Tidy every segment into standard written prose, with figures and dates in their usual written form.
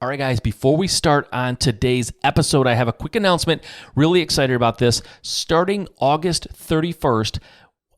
All right, guys, before we start on today's episode, I have a quick announcement. Really excited about this. Starting August 31st,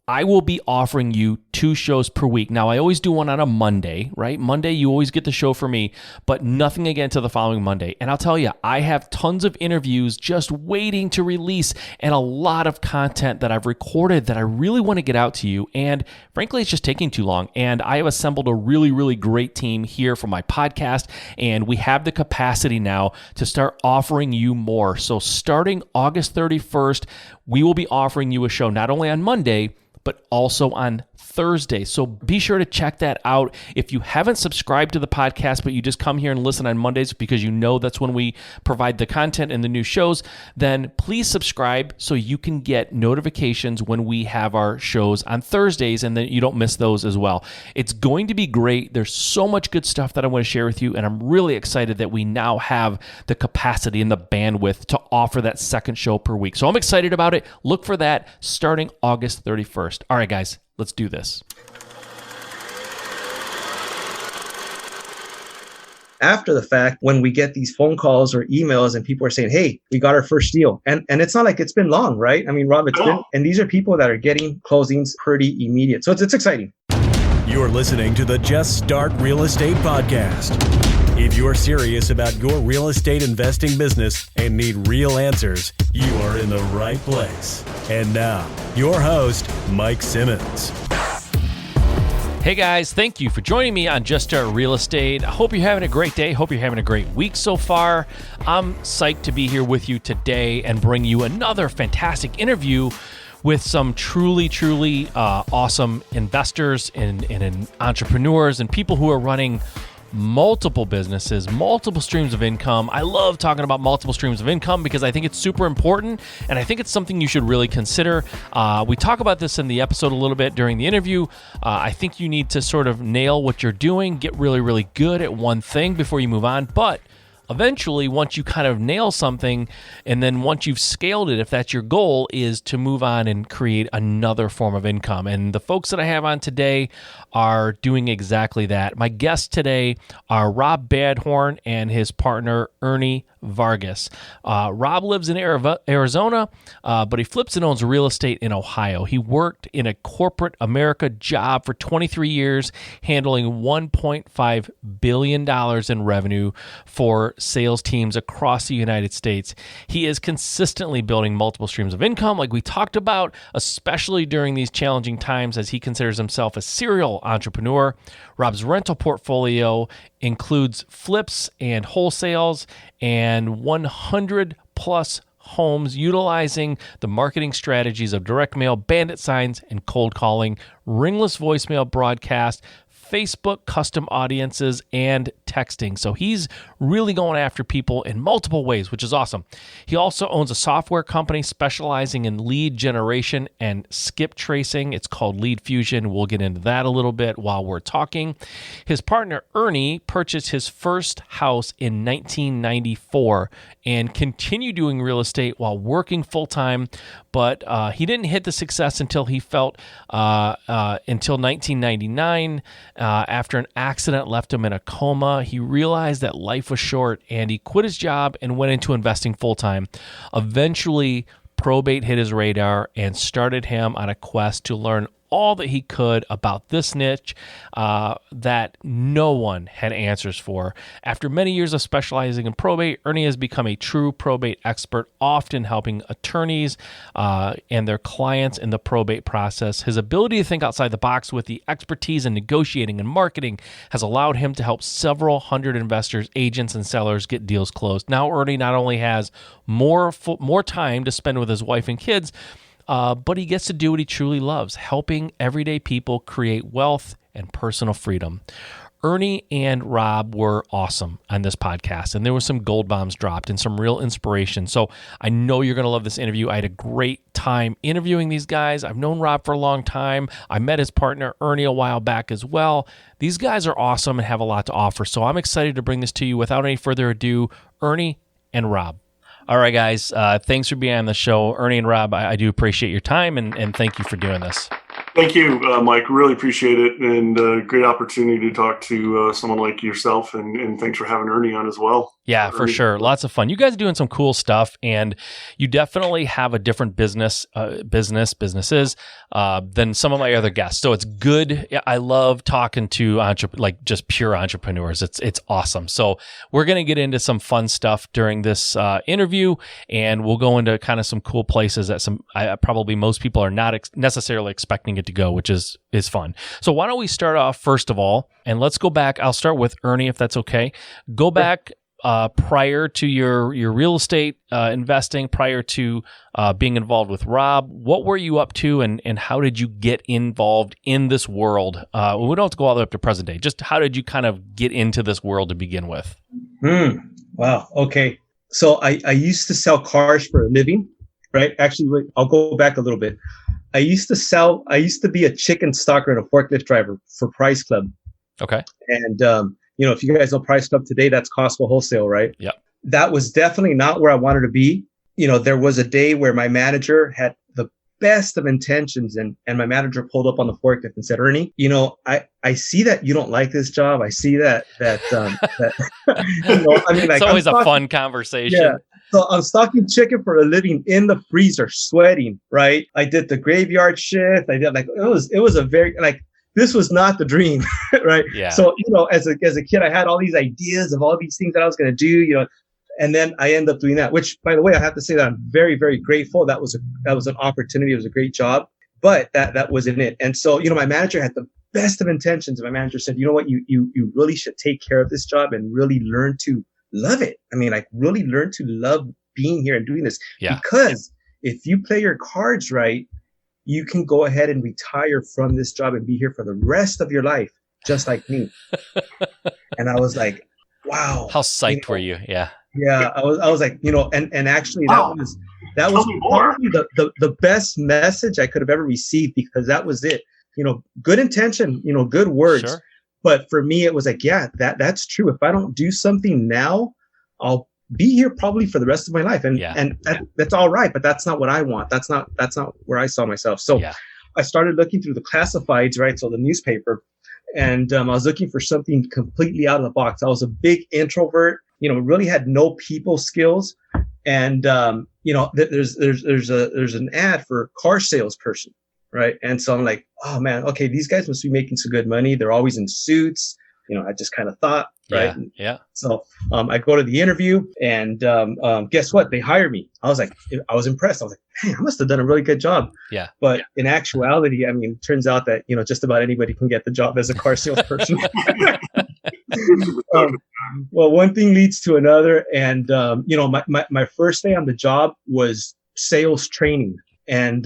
I will be offering you 2 shows per week. Now, I always do one on a Monday, right? Monday, you always get the show for me, but nothing again to the following Monday. And I'll tell you, I have tons of interviews just waiting to release and a lot of content that I've recorded that I really want to get out to you. And frankly, it's just taking too long. And I have assembled a really, really great team here for my podcast. And we have the capacity now to start offering you more. So starting August 31st, we will be offering you a show not only on Monday, but also on Thursday. So be sure to check that out. If you haven't subscribed to the podcast, but you just come here and listen on Mondays because you know that's when we provide the content and the new shows, then please subscribe so you can get notifications when we have our shows on Thursdays and then you don't miss those as well. It's going to be great. There's so much good stuff that I want to share with you, and I'm really excited that we now have the capacity and the bandwidth to offer that second show per week. So I'm excited about it. Look for that starting August 31st. All right, guys. Let's do this. After the fact, when we get these phone calls or emails and people are saying, hey, we got our first deal. And it's not like it's been long, right? I mean, Rob, and these are people that are getting closings pretty immediate. So it's exciting. You're listening to the Just Start Real Estate Podcast. If you're serious about your real estate investing business and need real answers, you are in the right place. And now, your host, Mike Simmons. Hey guys, thank you for joining me on Just Start Real Estate. I hope you're having a great day. Hope you're having a great week so far. I'm psyched to be here with you today and bring you another fantastic interview with some truly awesome investors and entrepreneurs and people who are running multiple businesses, multiple streams of income. I love talking about multiple streams of income because I think it's super important and I think it's something you should really consider. We talk about this in the episode a little bit during the interview. I think you need to sort of nail what you're doing, get really, really good at one thing before you move on. But eventually, once you kind of nail something, and then once you've scaled it, if that's your goal, is to move on and create another form of income. And the folks that I have on today are doing exactly that. My guests today are Rob Badhorn and his partner, Ernie Vargas. Rob lives in Arizona, but he flips and owns real estate in Ohio. He worked in a corporate America job for 23 years, handling $1.5 billion in revenue for sales teams across the United States. He is consistently building multiple streams of income, like we talked about, especially during these challenging times, as he considers himself a serial entrepreneur. Rob's rental portfolio includes flips and wholesales and 100 plus homes, utilizing the marketing strategies of direct mail, bandit signs, and cold calling, ringless voicemail broadcast, Facebook custom audiences, and texting. So he's really going after people in multiple ways, which is awesome. He also owns a software company specializing in lead generation and skip tracing. It's called Lead Fusion. We'll get into that a little bit while we're talking. His partner, Ernie, purchased his first house in 1994 and continued doing real estate while working full-time, but he didn't hit the success until he felt until 1999. After an accident left him in a coma, he realized that life was short and he quit his job and went into investing full-time. Eventually, probate hit his radar and started him on a quest to learn all that he could about this niche that no one had answers for. After many years of specializing in probate, Ernie has become a true probate expert, often helping attorneys and their clients in the probate process. His ability to think outside the box with the expertise in negotiating and marketing has allowed him to help several hundred investors, agents, and sellers get deals closed. Now, Ernie not only has more time to spend with his wife and kids, but he gets to do what he truly loves, helping everyday people create wealth and personal freedom. Ernie and Rob were awesome on this podcast, and there were some gold bombs dropped and some real inspiration. So I know you're going to love this interview. I had a great time interviewing these guys. I've known Rob for a long time. I met his partner, Ernie, a while back as well. These guys are awesome and have a lot to offer. So I'm excited to bring this to you. Without any further ado, Ernie and Rob. All right, guys. Thanks for being on the show. Ernie and Rob, I do appreciate your time, and thank you for doing this. Thank you, Mike. Really appreciate it, and great opportunity to talk to someone like yourself. And thanks for having Ernie on as well. Yeah, for sure. Lots of fun. You guys are doing some cool stuff, and you definitely have a different businesses than some of my other guests. So it's good. I love talking to just pure entrepreneurs. It's awesome. So we're gonna get into some fun stuff during this interview, and we'll go into kind of some cool places that probably most people are not necessarily expecting it to go, which is fun. So why don't we start off first of all, and let's go back. I'll start with Ernie, if that's okay. Go back prior to your real estate investing, prior to being involved with Rob. What were you up to, and how did you get involved in this world? We don't have to go all the way up to present day. Just how did you kind of get into this world to begin with? Wow. Okay. So I used to sell cars for a living, right? Actually, wait, I'll go back a little bit. I used to be a chicken stalker and a forklift driver for Price Club. Okay. And, if you guys know Price Club today, that's Costco Wholesale, right? Yep. That was definitely not where I wanted to be. There was a day where my manager had the best of intentions, and my manager pulled up on the forklift and said, Ernie, I see that you don't like this job. I see that it's always a fun conversation. Yeah. So I'm stocking chicken for a living in the freezer, sweating, right? I did the graveyard shift. I did it was a very, this was not the dream, right? Yeah. So, as a kid, I had all these ideas of all these things that I was going to do, and then I ended up doing that, which, by the way, I have to say that I'm very, very grateful. That was an opportunity. It was a great job, but that wasn't it. And so, my manager had the best of intentions. My manager said, you know what, you really should take care of this job and really learn to love it. Really learn to love being here and doing this. Yeah. Because if you play your cards right, you can go ahead and retire from this job and be here for the rest of your life, just like me. And I was like, wow. How psyched were you? Yeah. Yeah. I was like, and actually that was probably the best message I could have ever received, because that was it. Good intention, good words. Sure. But for me, it was like, yeah, that's true. If I don't do something now, I'll be here probably for the rest of my life. And that's all right. But that's not what I want. That's not where I saw myself. So I started looking through the classifieds, right? So the newspaper, and I was looking for something completely out of the box. I was a big introvert, really had no people skills. And, there's an ad for car salesperson. Right. And so I'm like, oh man, okay, these guys must be making some good money. They're always in suits. I just kind of thought, right. Yeah. So, I go to the interview, and, guess what? They hire me. I was impressed. I was like, hey, I must have done a really good job. Yeah. But in actuality, it turns out that, just about anybody can get the job as a car salesperson. Well, one thing leads to another. And, my first day on the job was sales training. And,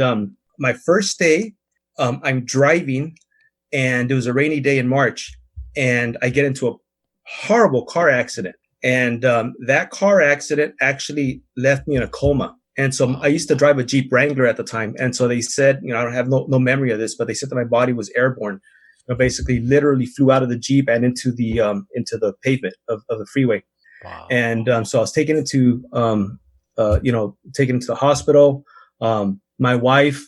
my first day, I'm driving, and it was a rainy day in March, and I get into a horrible car accident. And that car accident actually left me in a coma. And so I used to drive a Jeep Wrangler at the time. And so they said, I don't have no memory of this, but they said that my body was airborne. Basically, literally flew out of the Jeep and into the pavement of the freeway. Wow. And so I was taken into the hospital. My wife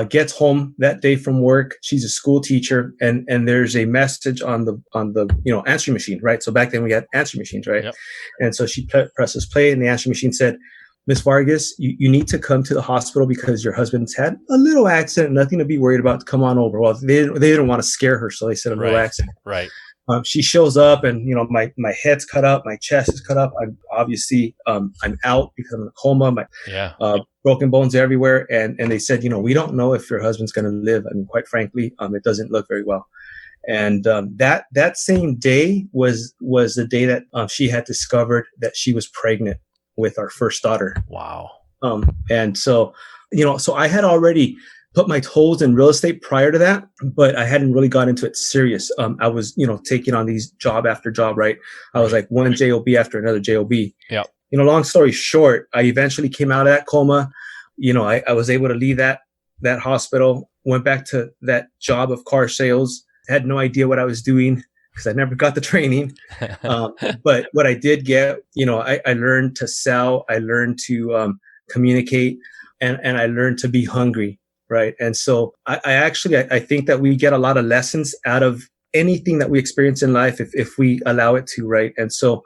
gets home that day from work. She's a school teacher, and there's a message on the answering machine, right? So back then we had answering machines, right? Yep. And so she presses play, and the answering machine said, Miss Vargas, you need to come to the hospital because your husband's had a little accident, nothing to be worried about. Come on over. Well, they didn't want to scare her, so they said a little accident. Right. She shows up, and my head's cut up, my chest is cut up. I'm obviously I'm out because I'm in a coma. Broken bones everywhere, and they said, we don't know if your husband's going to live. Quite frankly, it doesn't look very well. And that same day was the day that she had discovered that she was pregnant with our first daughter. Wow. And so so I had already put my toes in real estate prior to that, but I hadn't really got into it serious. I was, taking on these job after job, right? I was like one job after another job. Yeah. Long story short, I eventually came out of that coma. I was able to leave that hospital, went back to that job of car sales, had no idea what I was doing because I never got the training. But what I did get, I learned to sell, I learned to communicate, and I learned to be hungry. right? And so I think that we get a lot of lessons out of anything that we experience in life if we allow it to, right? And so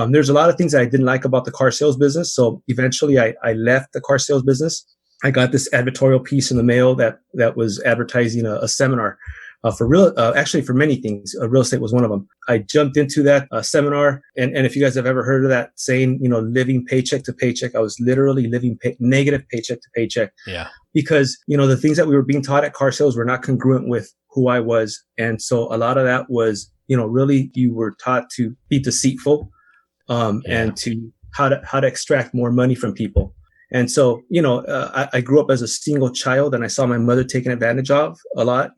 there's a lot of things that I didn't like about the car sales business. So eventually I left the car sales business. I got this advertorial piece in the mail that was advertising a seminar actually for many things. Real estate was one of them. I jumped into that seminar. And if you guys have ever heard of that saying, living paycheck to paycheck, I was literally living negative paycheck to paycheck. Yeah. Because, the things that we were being taught at car sales were not congruent with who I was. And so a lot of that was, really you were taught to be deceitful, and to how to extract more money from people. And so, I grew up as a single child, and I saw my mother taken advantage of a lot.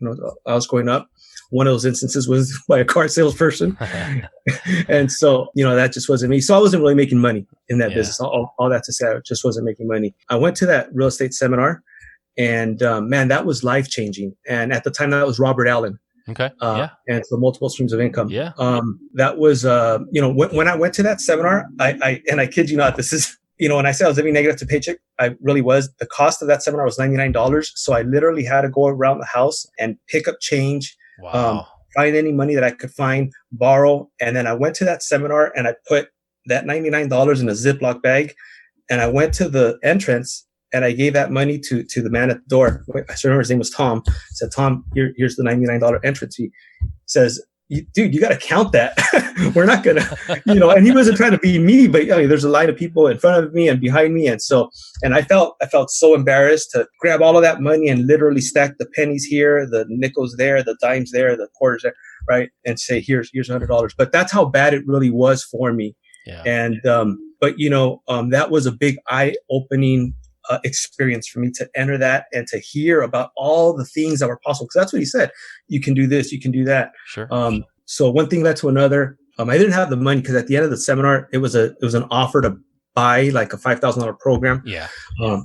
I was growing up. One of those instances was by a car salesperson. And so, that just wasn't me. So I wasn't really making money in that business. All that to say, I just wasn't making money. I went to that real estate seminar, and man, that was life changing. And at the time, that was Robert Allen. Okay. And so multiple streams of income. Yeah. That was, when I went to that seminar, I kid you not, this is, when I said I was living negative to paycheck, I really was. The cost of that seminar was $99. So I literally had to go around the house and pick up change, find any money that I could find, borrow. And then I went to that seminar and I put that $99 in a Ziploc bag. And I went to the entrance and I gave that money to the man at the door. I still remember his name was Tom. I said, Tom, here's the $99 entrance fee. He says, dude, you got to count that. We're not going to, and he wasn't trying to be me, but there's a line of people in front of me and behind me. And I felt so embarrassed to grab all of that money and literally stack the pennies here, the nickels there, the dimes there, the quarters there, right? And say, here's $100. But that's how bad it really was for me. Yeah. And, that was a big eye-opening experience for me to enter that and to hear about all the things that were possible. Because that's what he said. You can do this, you can do that. Sure. So one thing led to another. I didn't have the money because at the end of the seminar, it was an offer to buy like a $5,000 program. Yeah.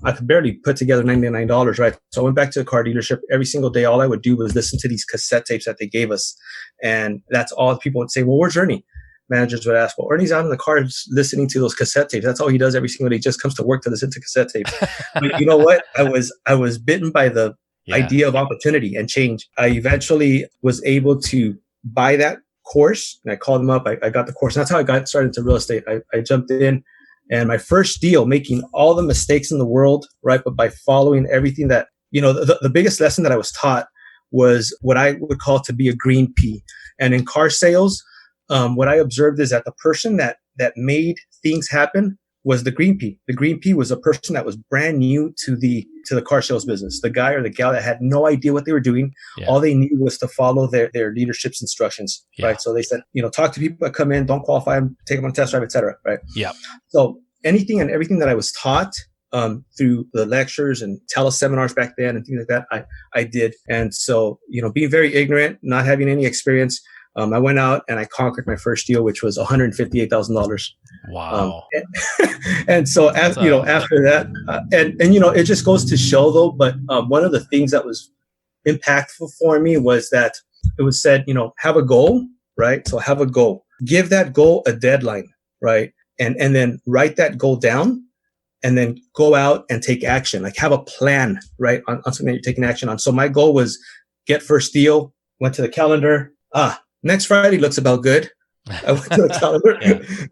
I could barely put together $99, right? So I went back to the car dealership. Every single day, all I would do was listen to these cassette tapes that they gave us. And that's all people would say, well, where's Ernie? Managers would ask, well, Ernie's out in the car listening to those cassette tapes. That's all he does every single day. He just comes to work to listen to cassette tapes. But you know what? I was bitten by the idea of opportunity and change. I eventually was able to buy that course, and I called them up. I got the course. And that's how I got started into real estate. I jumped in, and my first deal, making all the mistakes in the world, right? But by following everything that, the biggest lesson that I was taught was what I would call to be a green pea. And in car sales, what I observed is that the person that made things happen was the green pea. The green pea was a person that was brand new to the car sales business. The guy or the gal that had no idea what they were doing. Yeah. All they knew was to follow their leadership's instructions, right? So they said, talk to people that come in, don't qualify them, take them on a test drive, et cetera, right? Yeah. So anything and everything that I was taught through the lectures and teleseminars back then and things like that, I did. And so, being very ignorant, not having any experience, I went out and I conquered my first deal, which was $158,000. Wow. And so, after that, it just goes to show though, but one of the things that was impactful for me was that it was said, have a goal, right? So have a goal, give that goal a deadline, right? And then write that goal down and then go out and take action, like have a plan, right? On something that you're taking action on. So my goal was get first deal, went to the calendar. Next Friday looks about good. I went to the calendar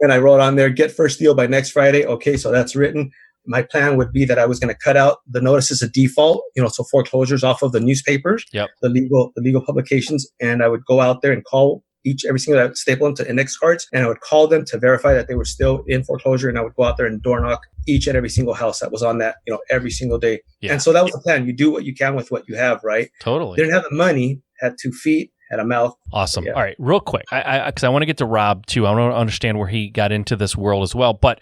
and I wrote on there, get first deal by next Friday. Okay, so that's written. My plan would be that I was going to cut out the notices of default, so foreclosures off of the newspapers, the legal publications. And I would go out there and call every single, I would staple them to index cards, and I would call them to verify that they were still in foreclosure. And I would go out there and door knock each and every single house that was on that, every single day. Yeah. And so that was the plan. You do what you can with what you have, right? Totally. Didn't have the money, had 2 feet. Had a mouth. Awesome. Yeah. All right, real quick, because I want to get to Rob too. I want to understand where he got into this world as well, but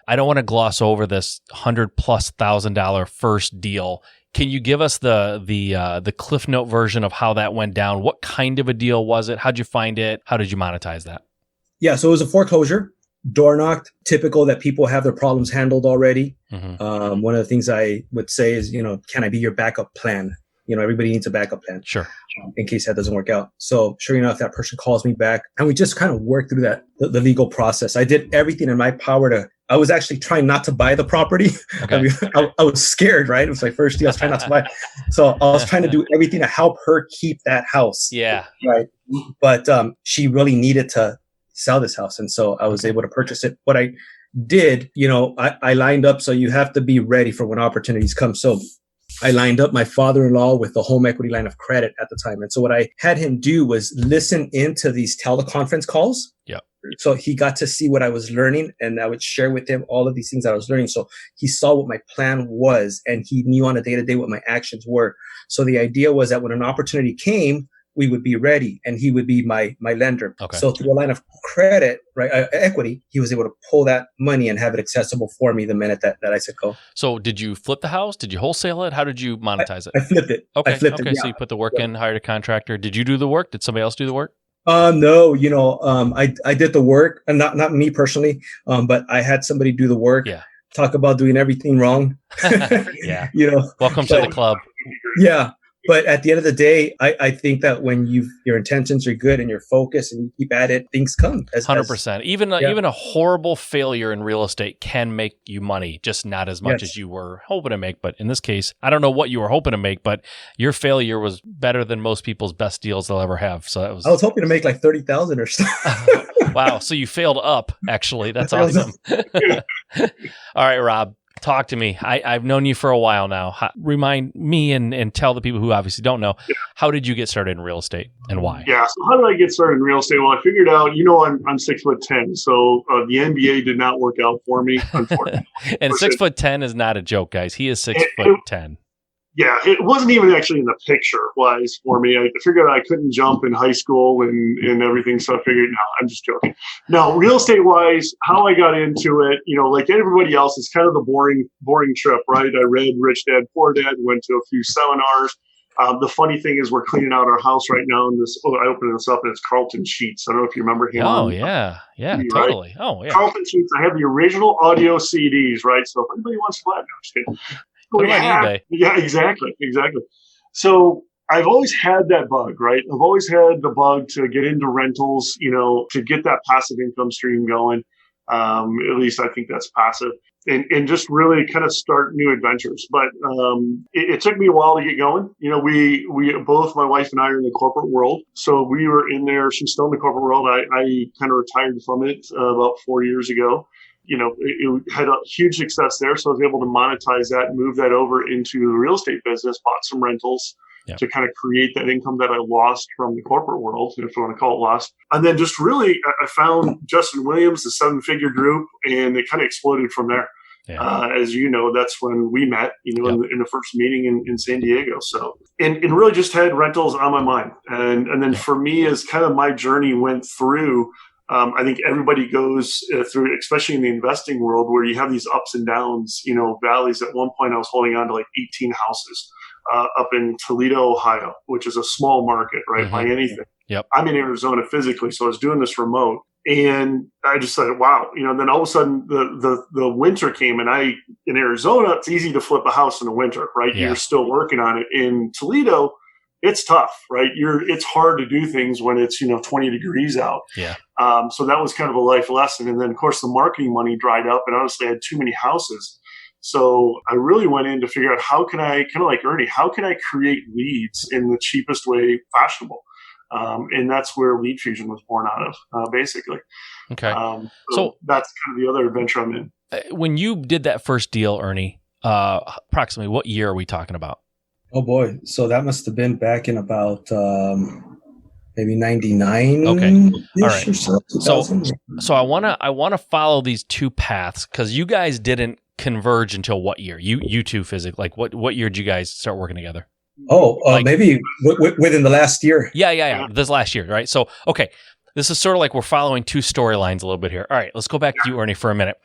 I don't want to gloss over this $100,000+ first deal. Can you give us the Cliff Note version of how that went down? What kind of a deal was it? How'd you find it? How did you monetize that? Yeah, so it was a foreclosure, door knocked. Typical that people have their problems handled already. Mm-hmm. One of the things I would say is, can I be your backup plan? Everybody needs a backup plan. Sure. In case that doesn't work out. So sure enough, that person calls me back and we just kind of worked through the legal process. I did everything in my power to I was actually trying not to buy the property. Okay. I mean, I was scared, right? It was my first deal. I was trying not to buy. So I was trying to do everything to help her keep that house. Yeah. Right. But she really needed to sell this house. And so I was able to purchase it. What I did, I lined up. So you have to be ready for when opportunities come. So I lined up my father-in-law with the home equity line of credit at the time. And so what I had him do was listen into these teleconference calls. Yeah. So he got to see what I was learning, and I would share with him all of these things I was learning. So he saw what my plan was, and he knew on a day-to-day what my actions were. So the idea was that when an opportunity came, we would be ready, and he would be my lender. Okay. So through a line of credit, right, equity, he was able to pull that money and have it accessible for me the minute that I said go. So did you flip the house? Did you wholesale it? How did you monetize it? I flipped it. Okay. I flipped it. So you put the work in, hired a contractor. Did you do the work? Did somebody else do the work? No, I did the work, and not me personally, but I had somebody do the work. Yeah. Talk about doing everything wrong. Yeah. Welcome to the club. Yeah. But at the end of the day, I think that when your intentions are good and you're focused and you keep at it, things come. 100%. Even a horrible failure in real estate can make you money, just not as much as you were hoping to make. But in this case, I don't know what you were hoping to make, but your failure was better than most people's best deals they'll ever have. So I was hoping to make like 30,000 or so. Wow. So you failed up, actually. That's awesome. All right, Rob. Talk to me. I've known you for a while now. Remind me and tell the people who obviously don't know, how did you get started in real estate and why? Yeah. So how did I get started in real estate? Well, I figured out, I'm 6'10", so the NBA did not work out for me, unfortunately. And 6'10" is not a joke, guys. He is 6'10". Yeah, it wasn't even actually in the picture-wise for me. I figured I couldn't jump in high school and everything, so I figured, no, I'm just joking. No, real estate-wise, how I got into it, like everybody else, it's kind of the boring trip, right? I read Rich Dad, Poor Dad, went to a few seminars. The funny thing is we're cleaning out our house right now, and I opened this up, and it's Carlton Sheets. I don't know if you remember him. Oh, yeah. Yeah, TV, totally. Right? Oh, yeah. Carlton Sheets, I have the original audio CDs, right? So if anybody wants to buy it, no, I'm just kidding. Put them on eBay. Yeah, exactly. So I've always had that bug, right? I've always had the bug to get into rentals, to get that passive income stream going. At least I think that's passive. And just really kind of start new adventures. But it took me a while to get going. We both, my wife and I, are in the corporate world. So we were in there. She's still in the corporate world. I kind of retired from it about 4 years ago. It had a huge success there. So I was able to monetize that and move that over into the real estate business, bought some rentals to kind of create that income that I lost from the corporate world, if you want to call it lost. And then just really, I found Justin Williams, the 7-figure group, and it kind of exploded from there. Yeah. As you know, that's when we met, in the first meeting in San Diego. So, and really just had rentals on my mind. And then for me, as kind of my journey went through, I think everybody goes through, especially in the investing world, where you have these ups and downs, valleys. At one point, I was holding on to like 18 houses up in Toledo, Ohio, which is a small market, right, by anything. Yep. I'm in Arizona physically, so I was doing this remote. And I just said, wow, then all of a sudden the winter came, and in Arizona, it's easy to flip a house in the winter, right? Yeah. You're still working on it. In Toledo, it's tough, right? It's hard to do things when it's, 20 degrees out. Yeah. So that was kind of a life lesson. And then of course the marketing money dried up, and honestly I had too many houses. So I really went in to figure out how can I, kind of like Ernie, how can I create leads in the cheapest way fashionable? And that's where Lead Fusion was born out of, basically. Okay. So that's kind of the other adventure I'm in. When you did that first deal, Ernie, approximately what year are we talking about? Oh boy. So that must have been back in about maybe 99. Okay. All right. Or so I wanna follow these two paths, because you guys didn't converge until what year? You two physically, like what year did you guys start working together? Maybe within the last year. Yeah. This last year, right? So, okay. This is sort of like we're following two storylines a little bit here. All right, let's go back to you, Ernie, for a minute.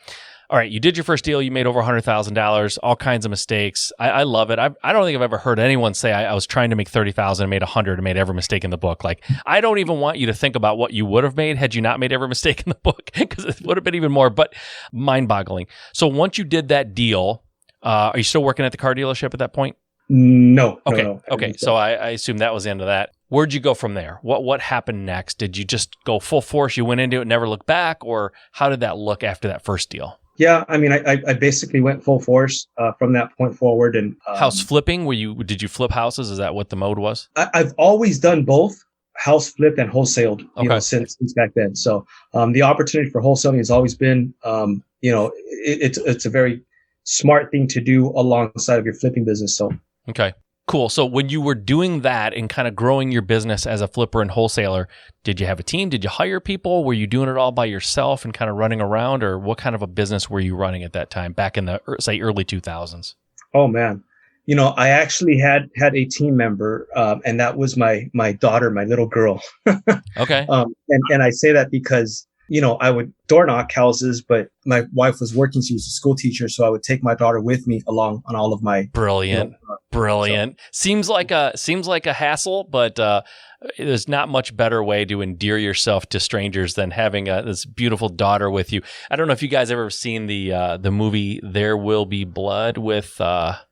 All right, you did your first deal. You made over $100,000, all kinds of mistakes. I love it. I don't think I've ever heard anyone say I was trying to make $30,000 and made $100 and made every mistake in the book. Like, I don't even want you to think about what you would have made had you not made every mistake in the book, because it would have been even more, but mind-boggling. So once you did that deal, are you still working at the car dealership at that point? No. Okay. No. Okay. So I assume that was the end of that. Where'd you go from there? What happened next? Did you just go full force? You went into it, never looked back, or how did that look after that first deal? Yeah, I mean, I basically went full force from that point forward. And House flipping? Did you flip houses? Is that what the mode was? I've always done both, house flipped and wholesaled, Okay. since back then. So the opportunity for wholesaling has always been, it's a very smart thing to do alongside of your flipping business. So Okay. Cool. So when you were doing that and kind of growing your business as a flipper and wholesaler, did you have a team? Did you hire people? Were you doing it all by yourself and kind of running around, or what kind of a business were you running at that time back in the, say, early 2000s? Oh man, I actually had a team member, and that was my daughter, my little girl. Okay. And I say that because I would door knock houses, but my wife was working; she was a school teacher, so I would take my daughter with me along on all of my Brilliant. Brilliant. So. Seems like a hassle, but there's not much better way to endear yourself to strangers than having this beautiful daughter with you. I don't know if you guys ever seen the movie There Will Be Blood with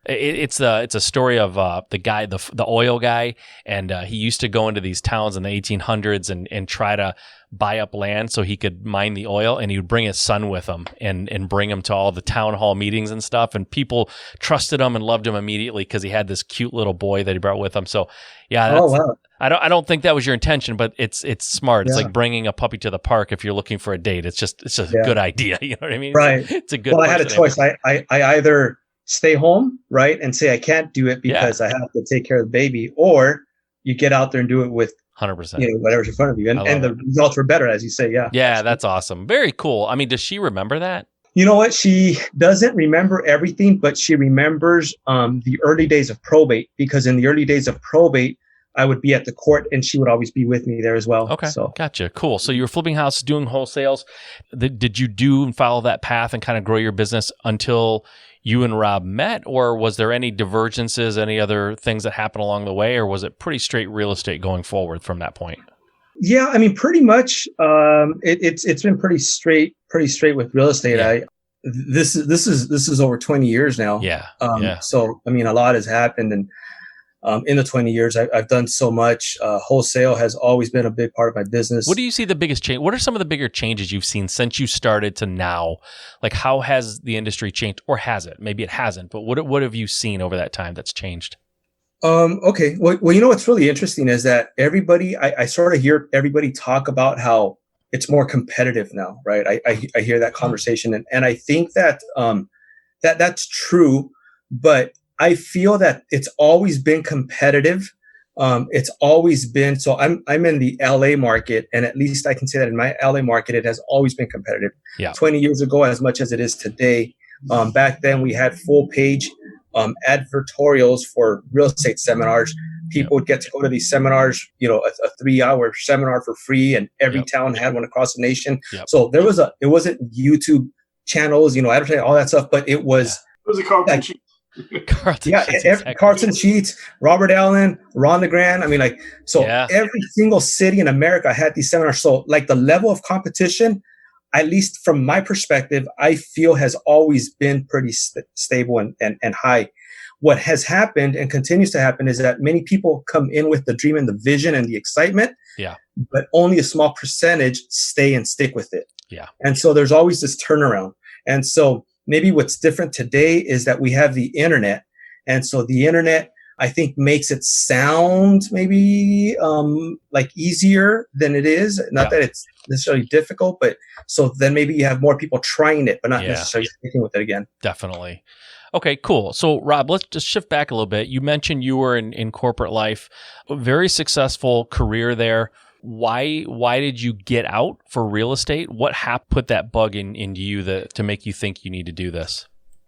it's a story of the guy, the oil guy, and he used to go into these towns in the 1800s and try to buy up land so he could mine the oil, and he would bring his son with him and bring him to all the town hall meetings and stuff, and people trusted him and loved him immediately because he had this cute little boy that he brought with him. So yeah, wow. I don't think that was your intention, but it's smart. It's like bringing a puppy to the park if you're looking for a date. It's just a good idea. You know what I mean? Right. It's a good. Well, I had a choice. I either stay home, right, and say I can't do it because I have to take care of the baby, or you get out there and do it with 100%. Whatever's in front of you, and the results were better, as you say. Yeah. Yeah, that's awesome. Very cool. I mean, does she remember that? You know what? She doesn't remember everything, but she remembers the early days of probate, because in the early days of probate, I would be at the court and she would always be with me there as well. Okay. So Gotcha. Cool. So you were flipping houses, doing wholesales. Did you do and follow that path and kind of grow your business until you and Rob met, or was there any divergences, any other things that happened along the way, or was it pretty straight real estate going forward from that point? Yeah, I mean, pretty much. It's been pretty straight with real estate. Yeah. This is over 20 years now. Yeah. So I mean, a lot has happened, and in the 20 years, I've done so much. Wholesale has always been a big part of my business. What do you see the biggest change? What are some of the bigger changes you've seen since you started to now? Like, how has the industry changed, or has it? Maybe it hasn't, but what have you seen over that time that's changed? Okay. Well, what's really interesting is that I sort of hear everybody talk about how it's more competitive now, right? I hear that conversation, and I think that that's true, but I feel that it's always been competitive. It's always been, so I'm in the LA market, and at least I can say that in my LA market, it has always been competitive. Yeah. 20 years ago, as much as it is today. Back then we had full page advertorials for real estate seminars. People would get to go to these seminars, a 3-hour seminar for free, and every town had one across the nation. Yep. So it wasn't YouTube channels, advertising, all that stuff, but it was a Carlton Sheets. Carlton Sheets, Robert Allen, Ron DeGrand. I mean, every single city in America had these seminars. So like the level of competition, at least from my perspective, I feel has always been pretty stable and high. What has happened and continues to happen is that many people come in with the dream and the vision and the excitement, but only a small percentage stay and stick with it. Yeah. And so there's always this turnaround. And so maybe what's different today is that we have the internet. And so the internet, I think, makes it sound maybe like easier than it is. Not that it's necessarily difficult, but so then maybe you have more people trying it, but not necessarily sticking with it again. Definitely. Okay, cool. So Rob, let's just shift back a little bit. You mentioned you were in corporate life, a very successful career there. Why did you get out for real estate? What put that bug into you to make you think you need to do this?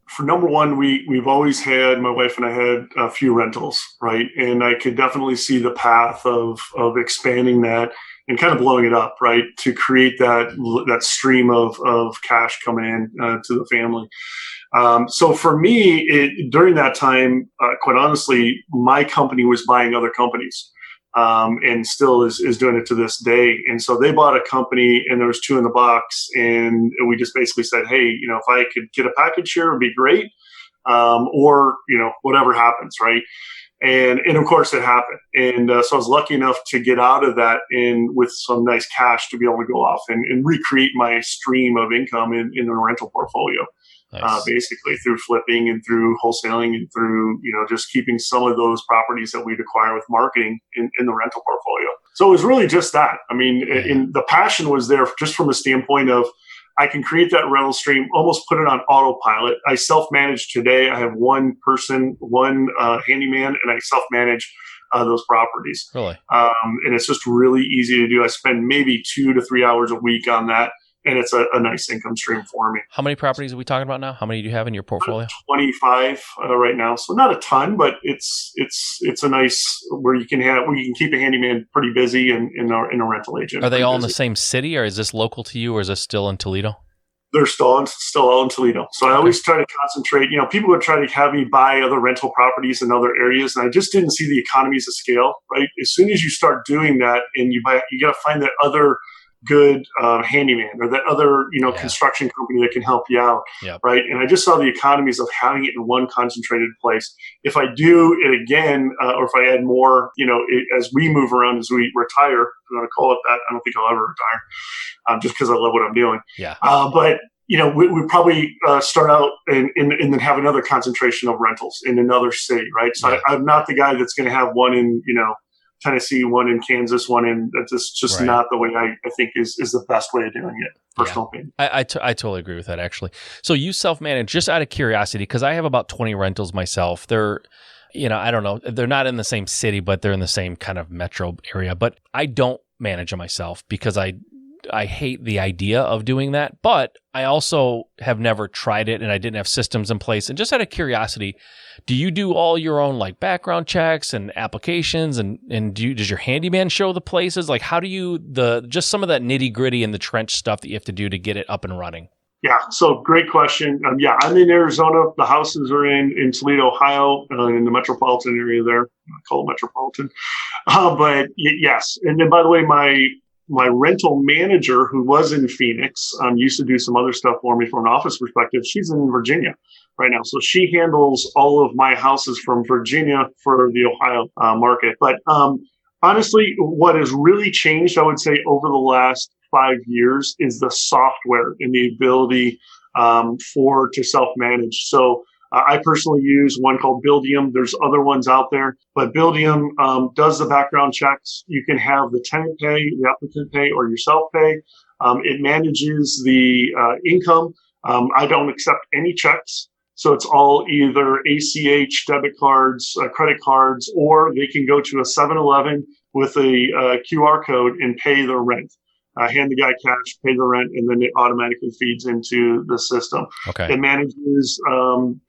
For number one, we've always had, my wife and I had a few rentals, right? And I could definitely see the path of expanding that and kind of blowing it up, right? To create that stream of cash coming in to the family. So for me, during that time, quite honestly, my company was buying other companies. And still is doing it to this day. And so they bought a company, and there was 2 in the box, and we just basically said, hey, if I could get a package here, it would be great. Or, whatever happens, right? And of course it happened. And so I was lucky enough to get out of that and with some nice cash to be able to go off and recreate my stream of income in the rental portfolio. Nice. Basically through flipping and through wholesaling and through, just keeping some of those properties that we'd acquire with marketing in the rental portfolio. So it was really just that. I mean, the passion was there just from a standpoint of I can create that rental stream, almost put it on autopilot. I self-manage today. I have one person, one handyman, and I self-manage those properties. Really? And it's just really easy to do. I spend maybe 2 to 3 hours a week on that. And it's a nice income stream for me. How many properties are we talking about now? How many do you have in your portfolio? 25 right now, so not a ton, but it's a nice where you can keep a handyman pretty busy and in a rental agent. Are they all in the same city, or is this local to you, or is this still in Toledo? They're still all in Toledo. So I always try to concentrate. People would try to have me buy other rental properties in other areas, and I just didn't see the economies of scale. Right, as soon as you start doing that, and you got to find that other good handyman or that other construction company that can help you out. Yep. Right. And I just saw the economies of having it in one concentrated place. If I do it again, or if I add more, as we move around, as we retire, if you want to call it that, I don't think I'll ever retire, just because I love what I'm doing. Yeah. But we probably start out and then have another concentration of rentals in another city. Right. So I'm not the guy that's going to have one in, Tennessee, one in Kansas, one in, that's just not the way I think is the best way of doing it. Personal opinion. I totally agree with that, actually. So you self-manage, just out of curiosity, because I have about 20 rentals myself. They're, I don't know, they're not in the same city, but they're in the same kind of metro area. But I don't manage them myself because I hate the idea of doing that, but I also have never tried it and I didn't have systems in place. And just out of curiosity, do you do all your own background checks and applications and does your handyman show the places? How do you, just some of that nitty gritty and the trench stuff that you have to do to get it up and running? Yeah. So great question. I'm in Arizona. The houses are in Toledo, Ohio, in the metropolitan area there. I call it metropolitan. But yes. And then by the way, my rental manager, who was in Phoenix, used to do some other stuff for me from an office perspective. She's in Virginia right now. So she handles all of my houses from Virginia for the Ohio market. But honestly, what has really changed, I would say, over the last 5 years is the software and the ability to self-manage. So I personally use one called Buildium. There's other ones out there, but Buildium does the background checks. You can have the tenant pay, the applicant pay, or yourself pay. It manages the income. I don't accept any checks. So it's all either ACH, debit cards, credit cards, or they can go to a 7-Eleven with a QR code and pay their rent. Hand the guy cash, pay the rent, and then it automatically feeds into the system. Okay. It manages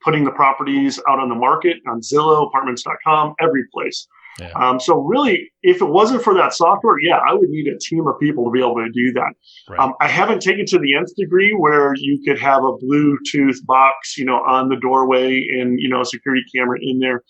putting the properties out on the market on Zillow, apartments.com, every place. Yeah. So really, if it wasn't for that software, I would need a team of people to be able to do that. Right. I haven't taken to the nth degree where you could have a Bluetooth box, on the doorway and, a security camera in there.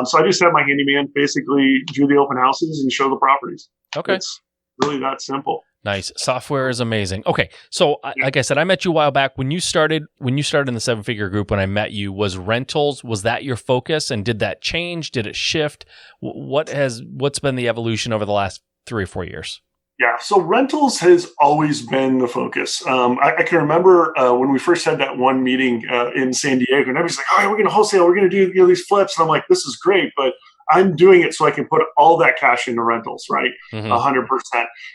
So I just have my handyman basically do the open houses and show the properties. Okay. It's really that simple. Nice. Software is amazing. Okay. So like I said, I met you a while back when you started in the 7-figure group. When I met you, was rentals, was that your focus? And did that change? Did it shift? What's been the evolution over the last 3 or 4 years? Yeah. So rentals has always been the focus. I can remember when we first had that one meeting in San Diego, and everybody's like, all right, we're going to wholesale. We're going to do these flips. And I'm like, this is great, but I'm doing it so I can put all that cash into rentals, right? 100%.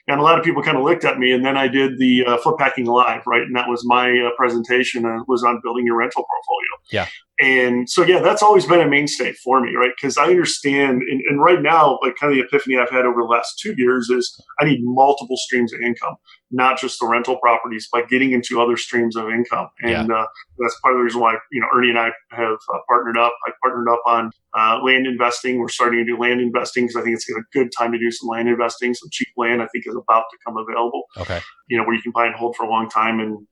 And a lot of people kind of looked at me, and then I did the Flip Hacking Live, right? And that was my presentation was on building your rental portfolio. Yeah. And so, that's always been a mainstay for me, right? Because I understand, and right now, kind of the epiphany I've had over the last 2 years is I need multiple streams of income, not just the rental properties, but getting into other streams of income. And that's part of the reason why, Ernie and I have partnered up. I partnered up on land investing. We're starting to do land investing because I think it's a good time to do some land investing. Some cheap land, I think, is about to come available. Okay. Where you can buy and hold for a long time and,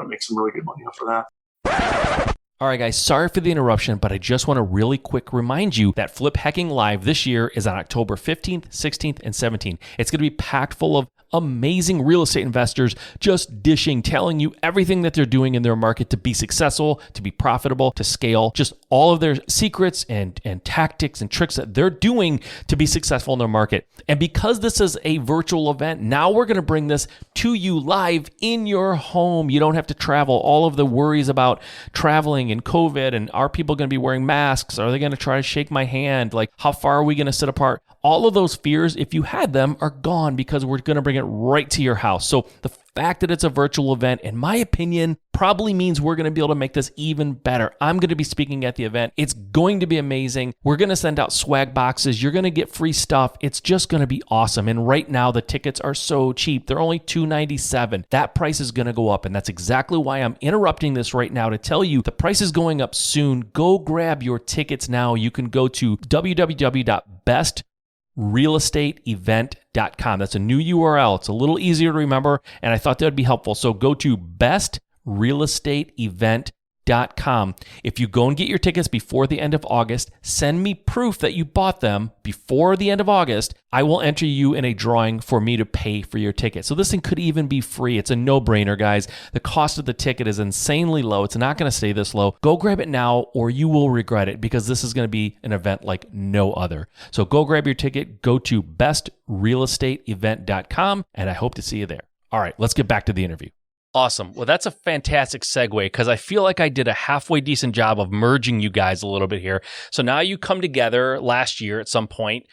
make some really good money off of that. All right, guys, sorry for the interruption, but I just want to really quick remind you that Flip Hacking Live this year is on October 15th, 16th, and 17th. It's going to be packed full of amazing real estate investors just dishing, telling you everything that they're doing in their market to be successful, to be profitable, to scale, just all of their secrets and tactics and tricks that they're doing to be successful in their market. And because this is a virtual event, now we're going to bring this to you live in your home. You don't have to travel. All of the worries about traveling and COVID and are people going to be wearing masks? Are they going to try to shake my hand? Like, how far are we going to sit apart? All of those fears, if you had them, are gone because we're going to bring it right to your house. So the fact that it's a virtual event, in my opinion, probably means we're going to be able to make this even better. I'm going to be speaking at the event. It's going to be amazing. We're going to send out swag boxes. You're going to get free stuff. It's just going to be awesome. And right now, the tickets are so cheap. They're only $297. That price is going to go up. And that's exactly why I'm interrupting this right now to tell you the price is going up soon. Go grab your tickets now. You can go to www.bestrealestateevent.com. That's a new URL. It's a little easier to remember, and I thought that would be helpful. So go to bestrealestateevent.com. If you go and get your tickets before the end of August, send me proof that you bought them before the end of August. I will enter you in a drawing for me to pay for your ticket. So this thing could even be free. It's a no-brainer, guys. The cost of the ticket is insanely low. It's not going to stay this low. Go grab it now or you will regret it because this is going to be an event like no other. So go grab your ticket. Go to bestrealestateevent.com and I hope to see you there. All right, let's get back to the interview. Awesome. Well, that's a fantastic segue because I feel like I did a halfway decent job of merging you guys a little bit here. So now you come together last year at some point.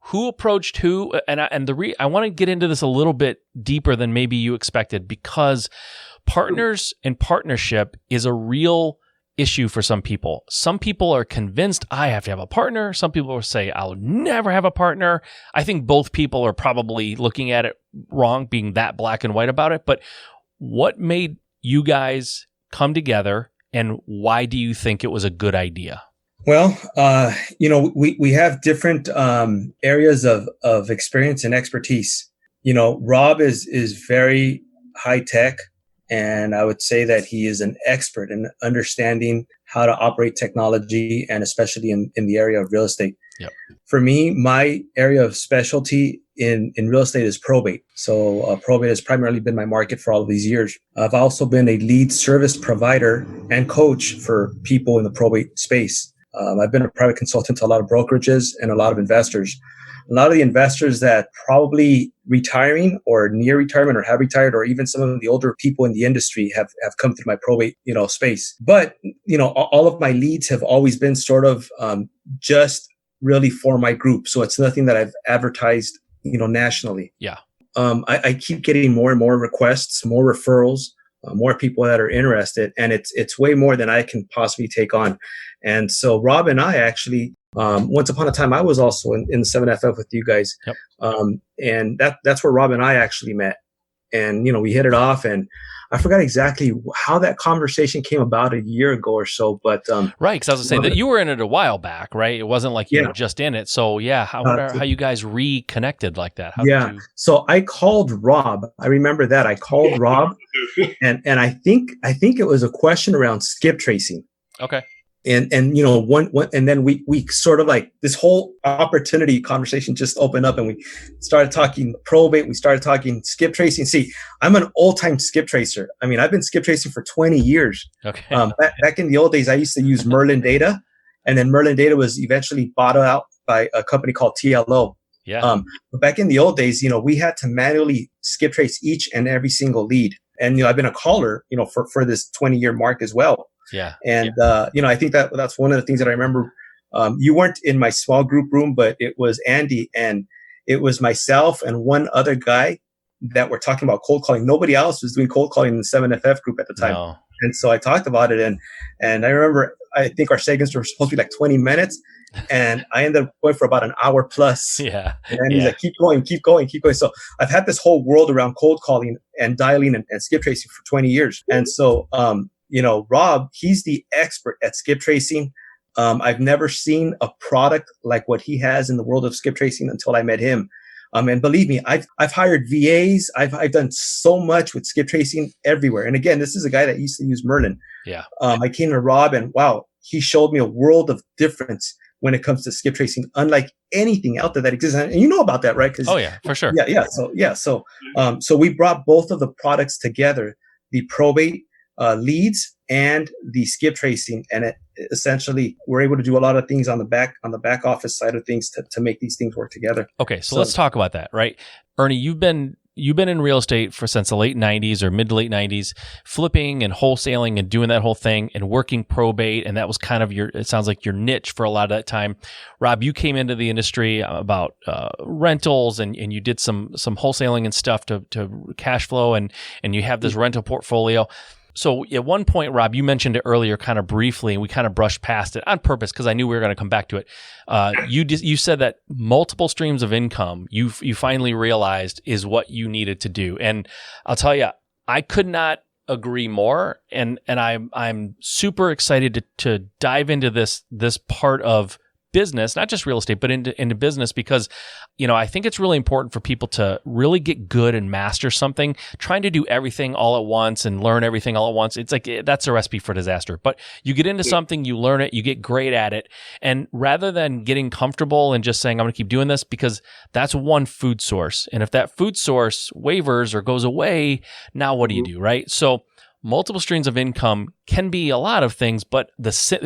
Who approached who? And I want to get into this a little bit deeper than maybe you expected because partners and partnership is a real issue for some people. Some people are convinced I have to have a partner. Some people will say I'll never have a partner. I think both people are probably looking at it wrong, being that black and white about it. But what made you guys come together and why do you think it was a good idea? Well, we have different areas of experience and expertise. Rob is very high tech, and I would say that he is an expert in understanding how to operate technology, and especially in the area of real estate. Yep. For me, my area of specialty in real estate is probate. So probate has primarily been my market for all of these years. I've also been a lead service provider and coach for people in the probate space. I've been a private consultant to a lot of brokerages and a lot of investors. A lot of the investors that probably retiring or near retirement or have retired, or even some of the older people in the industry have come through my probate, space. But, all of my leads have always been sort of just really for my group. So it's nothing that I've advertised, nationally. Yeah. I keep getting more and more requests, more referrals, more people that are interested, and it's way more than I can possibly take on. And so Rob and I actually, once upon a time, I was also in the 7FF with you guys. Yep. And that's where Rob and I actually met. And, we hit it off, and I forgot exactly how that conversation came about a year ago or so, but right, because I was going to say that you were in it a while back, right? It wasn't like you were just in it. So yeah, how you guys reconnected like that? So I called Rob. I remember that I called Rob, and I think it was a question around skip tracing. Okay. And one and then we sort of like this whole opportunity conversation just opened up, and we started talking probate. We started talking skip tracing. See, I'm an old time skip tracer. I mean, I've been skip tracing for 20 years. Okay. Back in the old days, I used to use Merlin Data, and then Merlin Data was eventually bought out by a company called TLO. Yeah. But back in the old days, we had to manually skip trace each and every single lead. And I've been a caller, for this 20-year mark as well. Yeah. And, I think that's one of the things that I remember. You weren't in my small group room, but it was Andy, and it was myself and one other guy that were talking about cold calling. Nobody else was doing cold calling in the 7FF group at the time. No. And so I talked about it, and I remember, I think our segments were supposed to be like 20 minutes, and I ended up going for about an hour plus. Yeah. And he's like, keep going. So I've had this whole world around cold calling and dialing and skip tracing for 20 years. And so, Rob, he's the expert at skip tracing. I've never seen a product like what he has in the world of skip tracing until I met him. And believe me, I've hired VAs. I've done so much with skip tracing everywhere. And again, this is a guy that used to use Merlin. Yeah. I came to Rob, and wow, he showed me a world of difference when it comes to skip tracing, unlike anything out there that exists. And you know about that, right? Oh yeah, for sure. So we brought both of the products together, the probate leads and the skip tracing, and it essentially we're able to do a lot of things on the back office side of things to make these things work together. Okay, so let's talk about that, right? Ernie, you've been in real estate since the late 90s or mid to late 90s, flipping and wholesaling and doing that whole thing and working probate. And that was kind of it sounds like your niche for a lot of that time. Rob, you came into the industry about rentals and you did some wholesaling and stuff to cash flow and you have this rental portfolio. So at one point, Rob, you mentioned it earlier kind of briefly, and we kind of brushed past it on purpose because I knew we were going to come back to it. You said that multiple streams of income you finally realized is what you needed to do. And I'll tell you, I could not agree more. And I'm super excited to dive into this part of business, not just real estate, but into business, because, I think it's really important for people to really get good and master something. Trying to do everything all at once and learn everything all at once, it's like that's a recipe for disaster. But you get into something, you learn it, you get great at it. And rather than getting comfortable and just saying, I'm going to keep doing this, because that's one food source. And if that food source wavers or goes away, now what do you do, right? So multiple streams of income can be a lot of things, but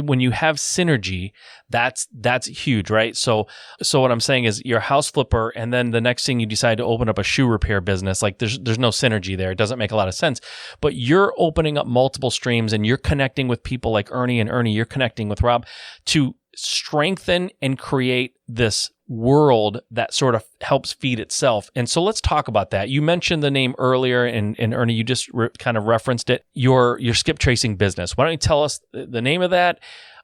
when you have synergy, that's huge, right? So what I'm saying is you're a house flipper, and then the next thing you decide to open up a shoe repair business. Like there's no synergy there. It doesn't make a lot of sense. But you're opening up multiple streams, and you're connecting with people like Ernie, and Ernie, you're connecting with Rob to strengthen and create this world that sort of helps feed itself. And so let's talk about that. You mentioned the name earlier, and Ernie, you just kind of referenced it, your skip tracing business. Why don't you tell us the name of that,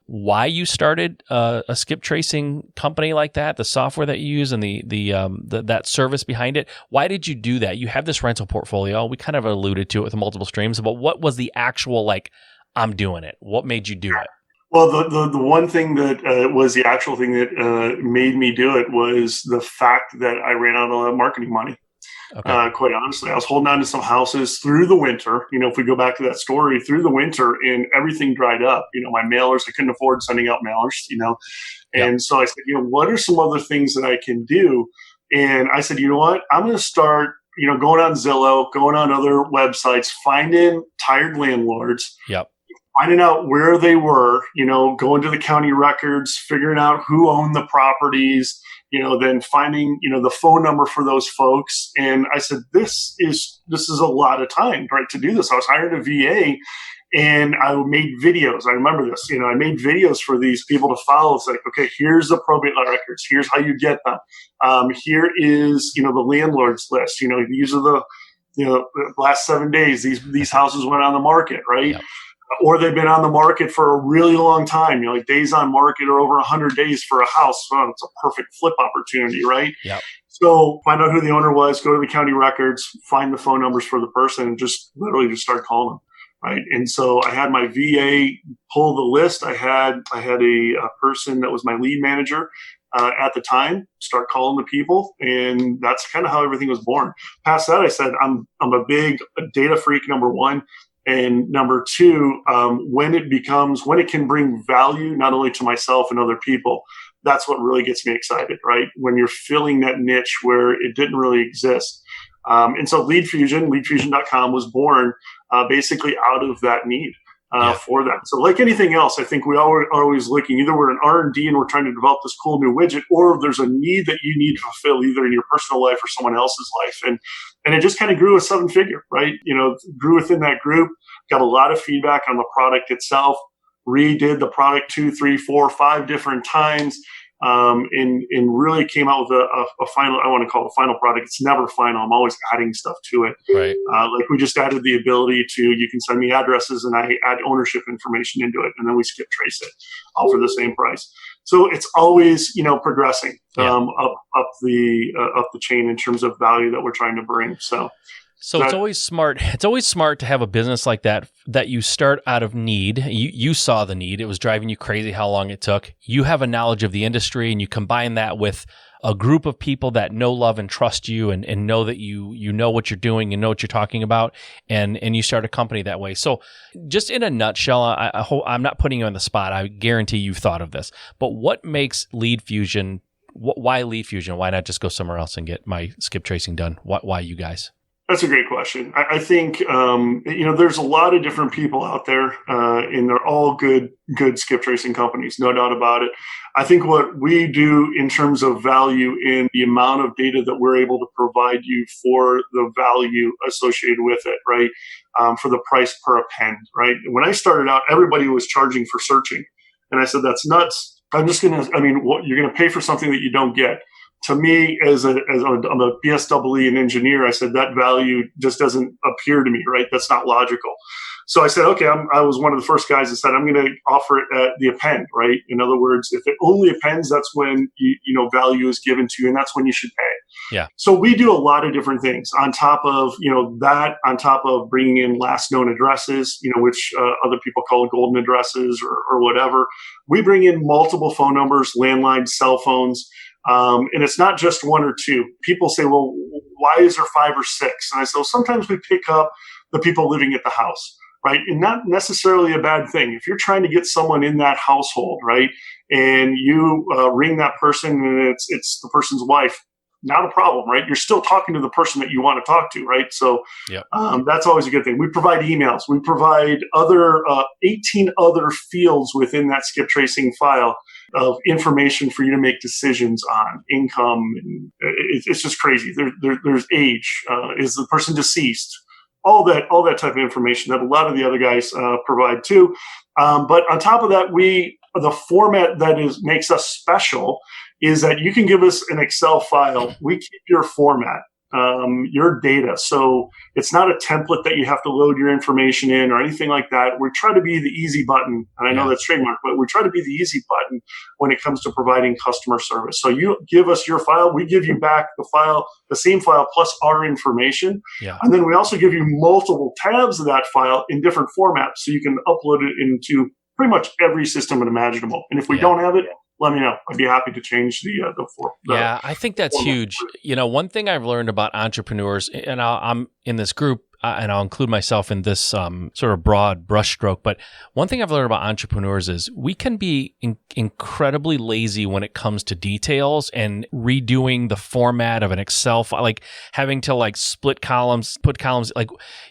why you started a skip tracing company like that, the software that you use, and that service behind it. Why did you do that? You have this rental portfolio. We kind of alluded to it with multiple streams, but what was the actual, I'm doing it? What made you do it? Well, the one thing that was the actual thing that made me do it was the fact that I ran out of marketing money. Okay. Quite honestly, I was holding on to some houses through the winter. If we go back to that story, through the winter, and everything dried up. My mailers, I couldn't afford sending out mailers. And so I said, what are some other things that I can do? And I said, you know what, I'm going to start, going on Zillow, going on other websites, finding tired landlords. Yep. Finding out where they were, going to the county records, figuring out who owned the properties, then finding, the phone number for those folks. And I said, this is a lot of time, right, to do this. I was hired a VA, and I made videos. I remember this, I made videos for these people to follow. It's like, okay, here's the probate records. Here's how you get them. Here is, the landlords list. These are the last 7 days, these houses went on the market, right? Yep. Or they've been on the market for a really long time, like days on market or over 100 days for a house. Well, it's a perfect flip opportunity, right? Yep. So find out who the owner was, go to the county records, find the phone numbers for the person, and just literally start calling them, right? And so I had my VA pull the list. I had a person that was my lead manager at the time start calling the people, and that's kind of how everything was born. Past that, I said I'm a big data freak, number one. And number two, when it can bring value not only to myself and other people, that's what really gets me excited, right? When you're filling that niche where it didn't really exist. And so leadfusion.com was born basically out of that need for that. So like anything else, I think we are always looking, either we're in R&D and we're trying to develop this cool new widget, or there's a need that you need to fulfill either in your personal life or someone else's life. And it just kind of grew a 7-figure, right? Grew within that group, got a lot of feedback on the product itself, redid the product 2, 3, 4, 5 different times, and really came out with a final, I want to call it a final product. It's never final. I'm always adding stuff to it. Right. Like we just added the ability you can send me addresses and I add ownership information into it, and then we skip trace it all for the same price. So it's always, progressing up the chain in terms of value that we're trying to bring. So it's always smart. It's always smart to have a business like that you start out of need. You saw the need. It was driving you crazy how long it took. You have a knowledge of the industry, and you combine that with a group of people that know, love, and trust you, and know that you know what you're doing, you know what you're talking about, and you start a company that way. So just in a nutshell, I'm not putting you on the spot. I guarantee you've thought of this. But what makes Lead Fusion Why Lead Fusion? Why not just go somewhere else and get my skip tracing done? Why you guys? That's a great question. I think there's a lot of different people out there, and they're all good skip tracing companies, no doubt about it. I think what we do in terms of value in the amount of data that we're able to provide you for the value associated with it, right? For the price per append, right? When I started out, everybody was charging for searching, and I said that's nuts. You're going to pay for something that you don't get. To me, I'm a BSEE and engineer, I said that value just doesn't appear to me, right? That's not logical. So I said, okay, I was one of the first guys that said, I'm going to offer it at the append, right? In other words, if it only appends, that's when value is given to you, and that's when you should pay. Yeah. So we do a lot of different things on top of that, on top of bringing in last known addresses, which other people call golden addresses or whatever. We bring in multiple phone numbers, landlines, cell phones. And it's not just one or two. People say, well, why is there 5 or 6? And I say, well, sometimes we pick up the people living at the house, right? And not necessarily a bad thing. If you're trying to get someone in that household, right, and you ring that person and it's the person's wife, not a problem, right? You're still talking to the person that you want to talk to, right? So that's always a good thing. We provide emails. We provide 18 other fields within that skip tracing file of information for you to make decisions on income. And it's just crazy. There's age. Is the person deceased? All that type of information that a lot of the other guys provide too. But on top of that, the format that makes us special is that you can give us an Excel file. We keep your format, your data. So it's not a template that you have to load your information in or anything like that. We try to be the easy button. And I know that's trademark, but we try to be the easy button when it comes to providing customer service. So you give us your file, we give you back the same file plus our information. Yeah. And then we also give you multiple tabs of that file in different formats so you can upload it into pretty much every system imaginable. And if we don't have it, let me know. I'd be happy to change the form. Yeah, I think that's huge. One thing I've learned about entrepreneurs, and I'm in this group, and I'll include myself in this sort of broad brushstroke, but one thing I've learned about entrepreneurs is we can be incredibly lazy when it comes to details and redoing the format of an Excel file, like having to split columns, put columns,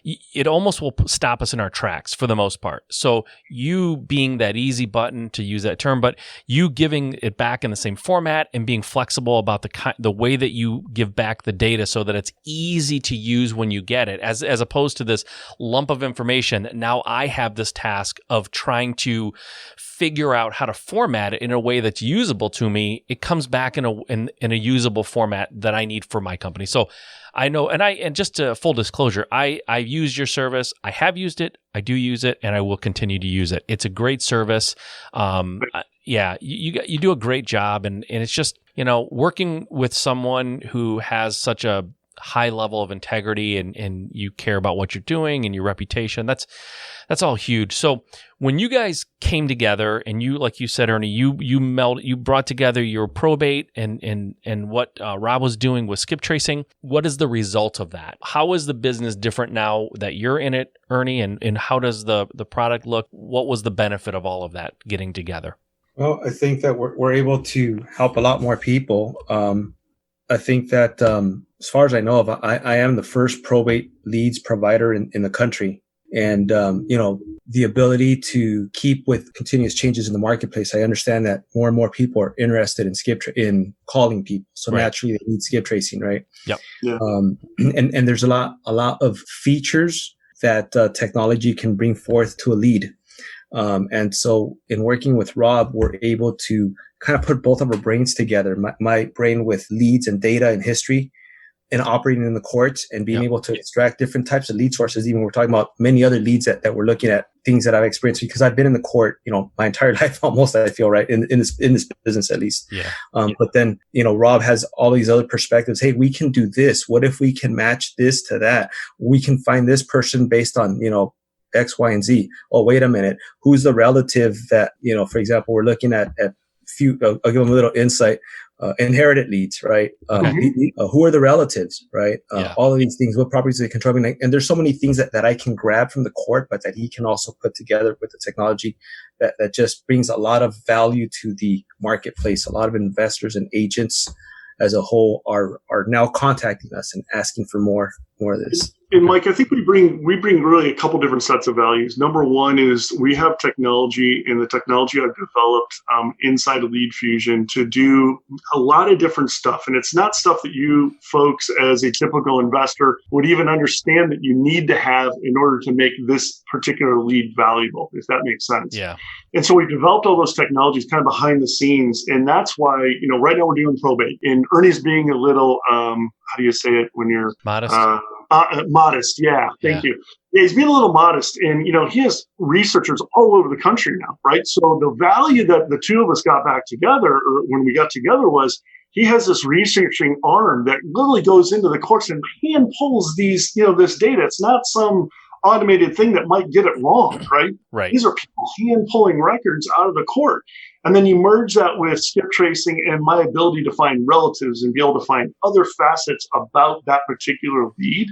it almost will stop us in our tracks for the most part. So you being that easy button, to use that term, but you giving it back in the same format and being flexible about the way that you give back the data so that it's easy to use when you get it, as opposed to this lump of information that now I have this task of trying to figure out how to format it in a way that's usable to me. It comes back in a usable format that I need for my company. So I know, and just to full disclosure, I've used your service. I have used it. I do use it, and I will continue to use it. It's a great service. You do a great job, and it's just, working with someone who has such a high level of integrity and you care about what you're doing and your reputation. That's all huge. So when you guys came together and you, like you said, Ernie, you brought together your probate and what Rob was doing with skip tracing. What is the result of that? How is the business different now that you're in it, Ernie? And how does the product look? What was the benefit of all of that getting together? Well, I think that we're able to help a lot more people. I think that as far as I know of, I am the first probate leads provider in the country. And, the ability to keep with continuous changes in the marketplace, I understand that more and more people are interested in calling people. So naturally they need skip tracing, right? Yep. Yeah. And there's a lot of features that technology can bring forth to a lead. And so in working with Rob, we're able to kind of put both of our brains together, my brain with leads and data and history and operating in the courts and being able to extract different types of lead sources. Even we're talking about many other leads that we're looking at, things that I've experienced because I've been in the court, my entire life almost, I feel, right, in this business at least. Yeah. But then, Rob has all these other perspectives. Hey, we can do this. What if we can match this to that? We can find this person based on, X, Y, and Z. Oh, wait a minute. Who's the relative that, for example, we're looking at few, I'll give them a little insight. inherited leads, right? Who are the relatives, right? All of these things, what properties are they controlling? And there's so many things that I can grab from the court, but that he can also put together with the technology that just brings a lot of value to the marketplace. A lot of investors and agents as a whole are now contacting us and asking for more of this. And Mike, I think we bring really a couple different sets of values. Number one is we have technology, and the technology I've developed inside of Lead Fusion to do a lot of different stuff. And it's not stuff that you folks as a typical investor would even understand that you need to have in order to make this particular lead valuable, if that makes sense. Yeah. And so we've developed all those technologies kind of behind the scenes. And that's why, right now we're doing probate. And Ernie's being a little, how do you say it when you're modest? Modest. Yeah. Thank you. Yeah, he's being a little modest. And, he has researchers all over the country now, right? So the value that the two of us got back together, or when we got together, was he has this researching arm that literally goes into the courts and hand pulls these, this data. It's not some automated thing that might get it wrong, right? Right. These are people hand pulling records out of the court. And then you merge that with skip tracing and my ability to find relatives and be able to find other facets about that particular lead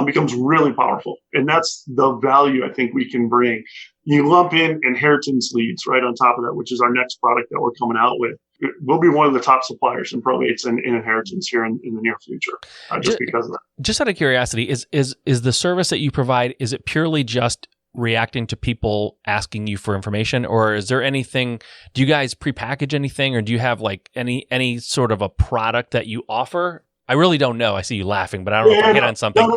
becomes really powerful. And that's the value I think we can bring. You lump in inheritance leads right on top of that, which is our next product that we're coming out with. We'll be one of the top suppliers in probates and in inheritance here in the near future, just because of that. Just out of curiosity, is the service that you provide, is it purely just reacting to people asking you for information, or is there anything, do you guys prepackage anything, or do you have like any sort of a product that you offer? I really don't know. I see you laughing, but I don't know if I hit on something.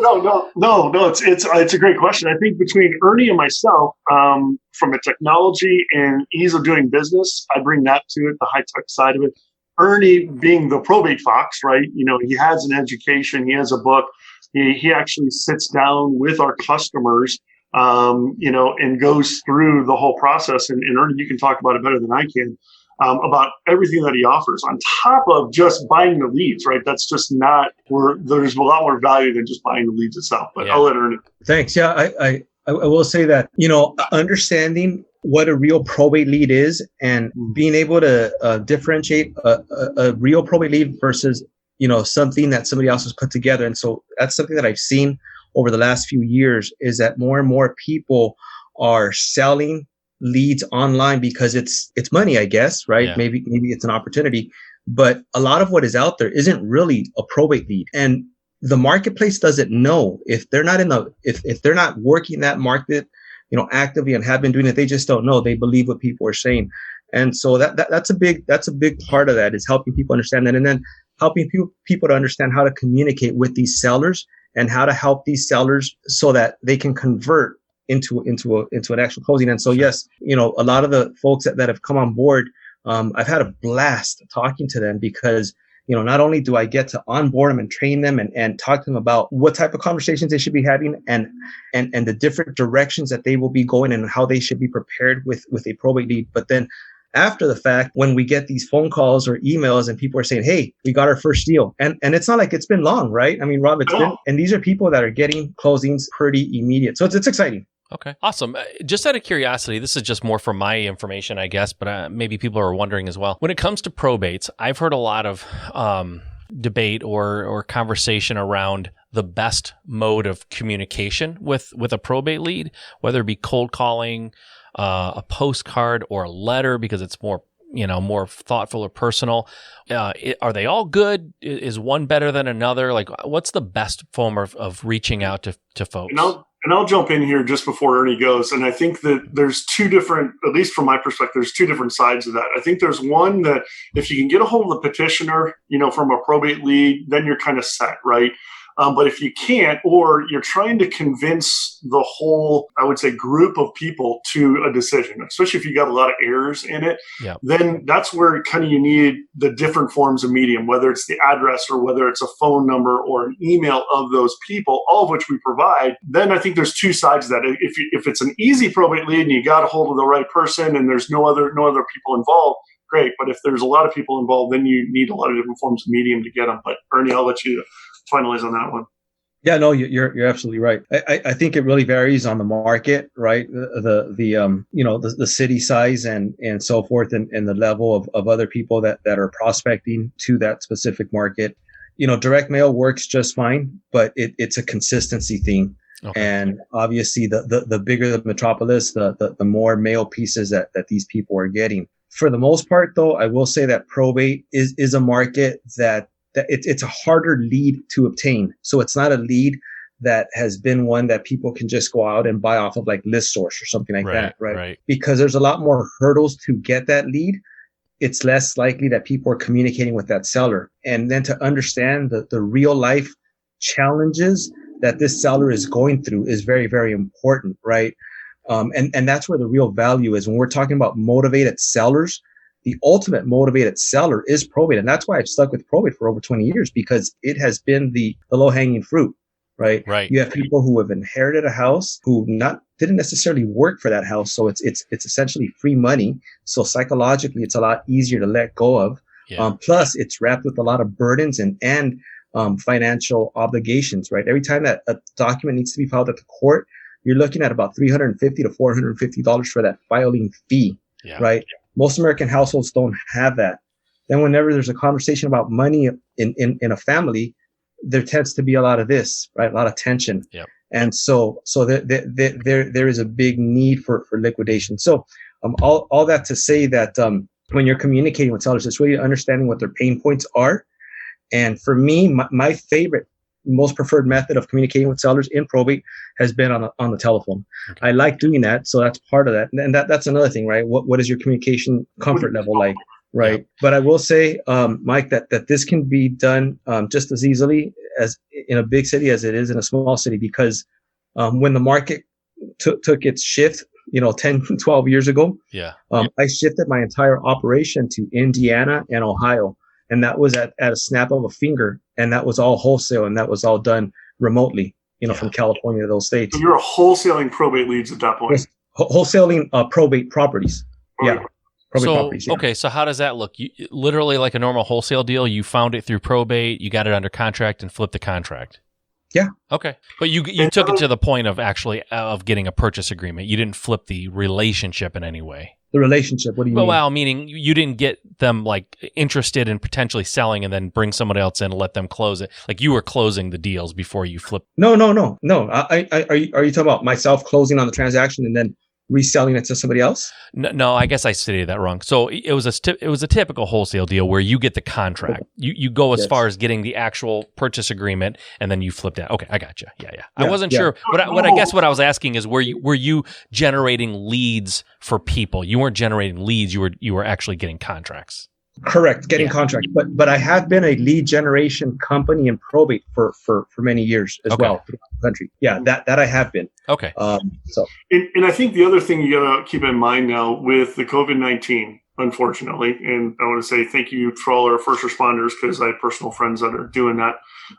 No. It's a great question. I think between Ernie and myself, from a technology and ease of doing business, I bring that to it, the high tech side of it. Ernie being the probate fox, right? He has an education, he has a book, he actually sits down with our customers, and goes through the whole process. And Ernie, you can talk about it better than I can. About everything that he offers on top of just buying the leads, right? That's just not there's a lot more value than just buying the leads itself. But I'll let Ernie. Thanks. Yeah, I will say that, understanding what a real probate lead is and being able to differentiate a real probate lead versus, something that somebody else has put together. And so that's something that I've seen over the last few years, is that more and more people are selling leads online because it's money, I guess, right? Yeah. Maybe it's an opportunity, but a lot of what is out there isn't really a probate lead, and the marketplace doesn't know if they're not if they're not working that market, actively and have been doing it. They just don't know. They believe what people are saying, and so that's a big part of that, is helping people understand that, and then helping people to understand how to communicate with these sellers and how to help these sellers so that they can convert into an actual closing. And so, yes, a lot of the folks that have come on board, I've had a blast talking to them, because, not only do I get to onboard them and train them and talk to them about what type of conversations they should be having and the different directions that they will be going and how they should be prepared with a probate lead. But then after the fact, when we get these phone calls or emails and people are saying, hey, we got our first deal. And it's not like it's been long, right? I mean, Rob, and these are people that are getting closings pretty immediate. So it's exciting. Okay, awesome. Just out of curiosity, this is just more for my information, I guess, but maybe people are wondering as well. When it comes to probates, I've heard a lot of debate or conversation around the best mode of communication with a probate lead, whether it be cold calling, a postcard, or a letter, because it's more thoughtful or personal. Are they all good? Is one better than another? Like, what's the best form of reaching out to folks? And I'll jump in here just before Ernie goes. And I think that there's two different, at least from my perspective, there's two different sides of that. I think there's one that if you can get a hold of the petitioner, from a probate lead, then you're kind of set, right? But if you can't, or you're trying to convince the whole, I would say, group of people to a decision, especially if you got a lot of errors in it, then that's where kind of you need the different forms of medium, whether it's the address or whether it's a phone number or an email of those people, all of which we provide. Then I think there's two sides of that. If it's an easy probate lead and you got a hold of the right person and there's no other people involved, great. But if there's a lot of people involved, then you need a lot of different forms of medium to get them. But Ernie, I'll let you finalize on that one. Yeah, no, you're absolutely right. I think it really varies on the market, right? The city size and so forth, and the level of other people that are prospecting to that specific market. Direct mail works just fine, but it's a consistency thing. Okay. And obviously, the bigger the metropolis, the more mail pieces that these people are getting. For the most part, though, I will say that probate is a market that it's a harder lead to obtain. So it's not a lead that has been one that people can just go out and buy off of like ListSource or something like that, right? Because there's a lot more hurdles to get that lead. It's less likely that people are communicating with that seller. And then to understand the real life challenges that this seller is going through is very, very important, right? And that's where the real value is. When we're talking about motivated sellers, the ultimate motivated seller is probate. And that's why I've stuck with probate for over 20 years, because it has been the low-hanging fruit, right? Right. You have people who have inherited a house who didn't necessarily work for that house. So it's essentially free money. So psychologically, it's a lot easier to let go of. Yeah. Plus, it's wrapped with a lot of burdens and financial obligations, right? Every time that a document needs to be filed at the court, you're looking at about $350 to $450 for that filing fee, right? Most American households don't have that. Then whenever there's a conversation about money in a family, there tends to be a lot of this, right? A lot of tension. Yep. And so there is a big need for liquidation. So all that to say that when you're communicating with sellers, it's really understanding what their pain points are. And for me, my favorite, most preferred method of communicating with sellers in probate has been on the telephone. Okay. I like doing that, so that's part of that. And that's another thing, right? What is your communication comfort level like, right? Yeah. But I will say, Mike, that this can be done just as easily as in a big city as it is in a small city, because when the market took its shift, 10, 12 years ago, I shifted my entire operation to Indiana and Ohio. And that was at a snap of a finger, and that was all wholesale, and that was all done remotely, from California to those states. So you're wholesaling probate leads at that point. Wholesaling probate properties. Okay. Yeah. Probate properties. Yeah. Okay, so how does that look? You, literally like a normal wholesale deal, you found it through probate, you got it under contract and flipped the contract. Yeah. Okay. But you took it to the point of actually of getting a purchase agreement. You didn't flip the relationship in any way. The relationship, what do you mean? Well, meaning you didn't get them like interested in potentially selling and then bring someone else in and let them close it. Like you were closing the deals before you flipped. No. Are you talking about myself closing on the transaction and then reselling it to somebody else? No, I guess I stated that wrong. So it was a typical wholesale deal where you get the contract. You go as far as getting the actual purchase agreement, and then you flip that. Okay, I got you. Yeah. I wasn't sure. What I guess what I was asking is, were you generating leads for people? You weren't generating leads. You were actually getting contracts. Correct, getting contracts. But I have been a lead generation company in probate for many years as well throughout the country. Yeah, that I have been. Okay. And I think the other thing you got to keep in mind now with the COVID-19, unfortunately, and I want to say thank you to all our first responders, because I have personal friends that are doing that.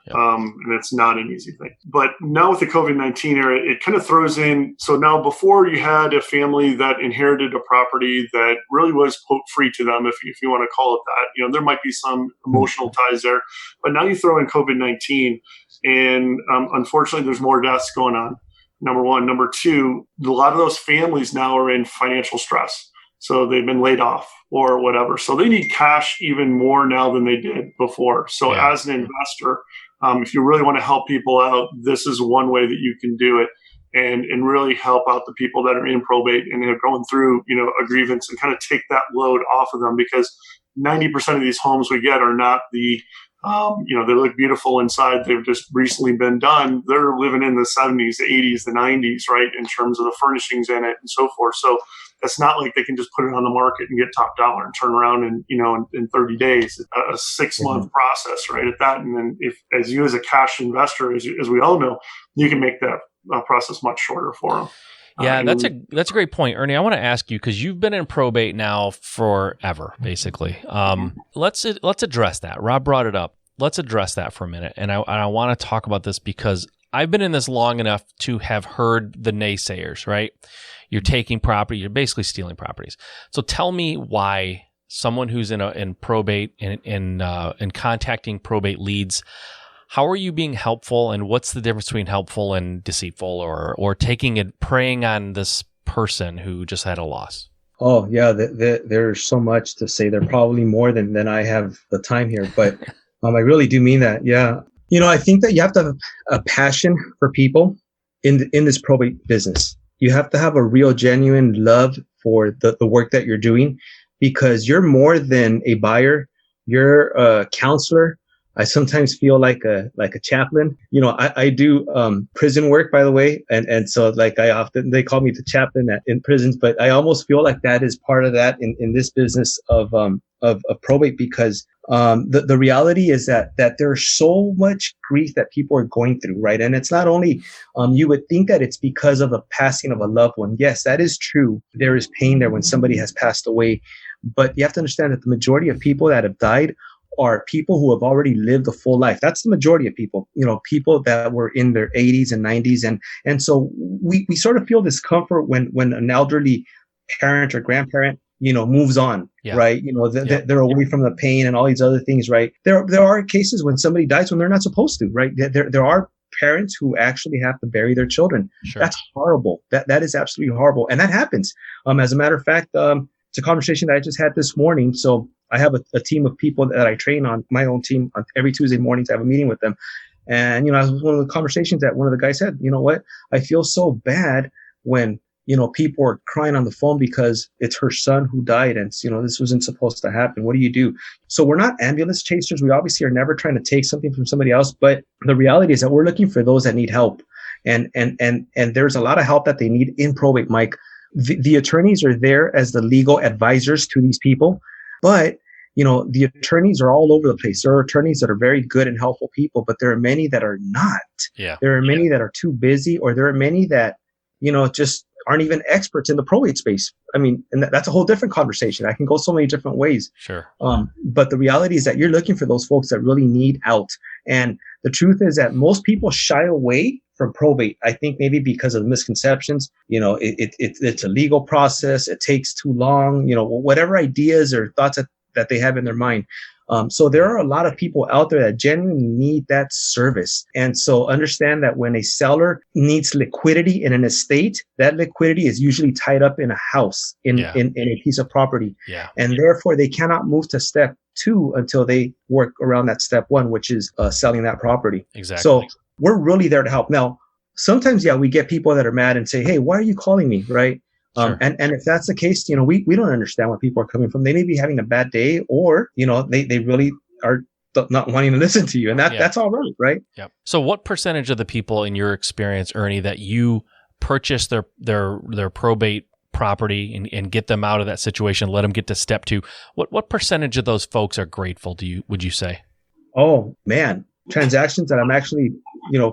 And it's not an easy thing. But now with the COVID-19 era, it kind of throws in. So now before you had a family that inherited a property that really was, quote, free to them, if you want to call it that. There might be some emotional ties there. But now you throw in COVID-19, and unfortunately, there's more deaths going on. Number one. Number two, a lot of those families now are in financial stress. So they've been laid off or whatever. So they need cash even more now than they did before. So as an investor, if you really want to help people out, this is one way that you can do it and really help out the people that are in probate and are going through, a grievance, and kind of take that load off of them, because 90% of these homes we get are not the they look beautiful inside. They've just recently been done. They're living in the 70s, the 80s, the 90s, right, in terms of the furnishings in it and so forth. So it's not like they can just put it on the market and get top dollar and turn around in 30 days. A 6-month process, right, at that. And then if, as you as a cash investor, as we all know, you can make that process much shorter for them. Yeah, that's a great point, Ernie. I want to ask you, because you've been in probate now forever, basically. Let's address that. Rob brought it up. Let's address that for a minute, and I want to talk about this because I've been in this long enough to have heard the naysayers. Right, you're taking property, you're basically stealing properties. So tell me why someone who's in probate and contacting probate leads, How are you being helpful, and what's the difference between helpful and deceitful, or taking it, preying on this person who just had a loss? Oh yeah, there's so much to say. There probably more than I have the time here, but I really do mean that. Yeah, I think that you have to have a passion for people in this probate business. You have to have a real, genuine love for the work that you're doing, because you're more than a buyer. You're a counselor. I sometimes feel like a chaplain. I do prison work, by the way, and so like they call me the chaplain in prisons, but I almost feel like that is part of that in this business of probate, because the reality is that there's so much grief that people are going through, right? And it's not only you would think that it's because of a passing of a loved one. Yes, that is true. There is pain there when somebody has passed away, but you have to understand that the majority of people that have died are people who have already lived a full life. That's the majority of people, people that were in their 80s and 90s. And so we sort of feel discomfort when an elderly parent or grandparent, moves on, right? They're away from the pain and all these other things, right? There are cases when somebody dies when they're not supposed to, right? There are parents who actually have to bury their children. Sure. That's horrible. That is absolutely horrible. And that happens. As a matter of fact, it's a conversation that I just had this morning. So I have a team of people that I train on my own team on every Tuesday mornings. I have a meeting with them. And, I was one of the conversations that one of the guys said, you know what, I feel so bad when, people are crying on the phone because it's her son who died. And, this wasn't supposed to happen. What do you do? So we're not ambulance chasers. We obviously are never trying to take something from somebody else. But the reality is that we're looking for those that need help. And there's a lot of help that they need in probate, Mike. The attorneys are there as the legal advisors to these people. But, the attorneys are all over the place. There are attorneys that are very good and helpful people, but there are many that are not. Yeah. There are many that are too busy, or there are many that, just aren't even experts in the probate space. I mean, and that's a whole different conversation. I can go so many different ways. Sure. But the reality is that you're looking for those folks that really need out. And the truth is that most people shy away from probate. I think maybe because of the misconceptions, it's a legal process. It takes too long, whatever ideas or thoughts that they have in their mind. So there are a lot of people out there that genuinely need that service. And so understand that when a seller needs liquidity in an estate, that liquidity is usually tied up in a house, in a piece of property. Yeah. And therefore they cannot move to step 2 until they work around that step 1, which is selling that property. Exactly. So we're really there to help. Now, sometimes, we get people that are mad and say, hey, why are you calling me? Right. Sure. And if that's the case, we don't understand where people are coming from. They may be having a bad day, or, they really are not wanting to listen to you. And that's all right. Right. Yeah. So what percentage of the people in your experience, Ernie, that you purchase their probate property and get them out of that situation, let them get to step 2, what percentage of those folks are grateful to you, would you say? Oh, man. Transactions that I'm actually,